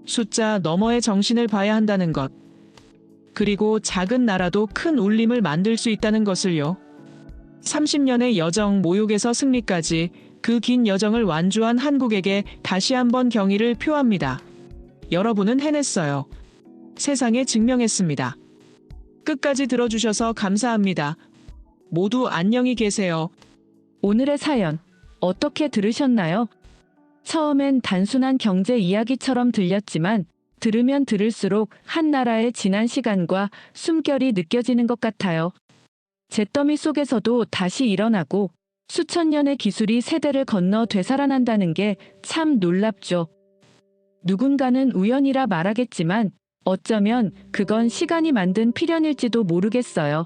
숫자 너머의 정신을 봐야 한다는 것. 그리고 작은 나라도 큰 울림을 만들 수 있다는 것을요. 30년의 여정, 모욕에서 승리까지 그 긴 여정을 완주한 한국에게 다시 한번 경의를 표합니다. 여러분은 해냈어요. 세상에 증명했습니다. 끝까지 들어주셔서 감사합니다. 모두 안녕히 계세요. 오늘의 사연 어떻게 들으셨나요? 처음엔 단순한 경제 이야기처럼 들렸지만 들으면 들을수록 한 나라의 지난 시간과 숨결이 느껴지는 것 같아요. 잿더미 속에서도 다시 일어나고 수천 년의 기술이 세대를 건너 되살아난다는 게 참 놀랍죠. 누군가는 우연이라 말하겠지만 어쩌면 그건 시간이 만든 필연일지도 모르겠어요.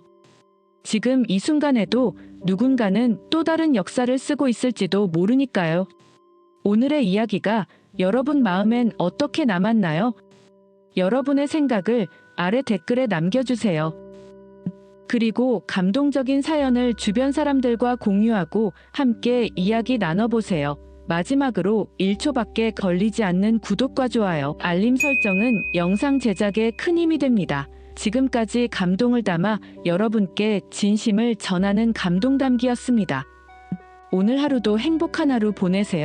지금 이 순간에도 누군가는 또 다른 역사를 쓰고 있을지도 모르니까요. 오늘의 이야기가 여러분 마음엔 어떻게 남았나요? 여러분의 생각을 아래 댓글에 남겨주세요. 그리고 감동적인 사연을 주변 사람들과 공유하고 함께 이야기 나눠보세요. 마지막으로 1초밖에 걸리지 않는 구독과 좋아요, 알림 설정은 영상 제작에 큰 힘이 됩니다. 지금까지 감동을 담아 여러분께 진심을 전하는 감동담기였습니다. 오늘 하루도 행복한 하루 보내세요.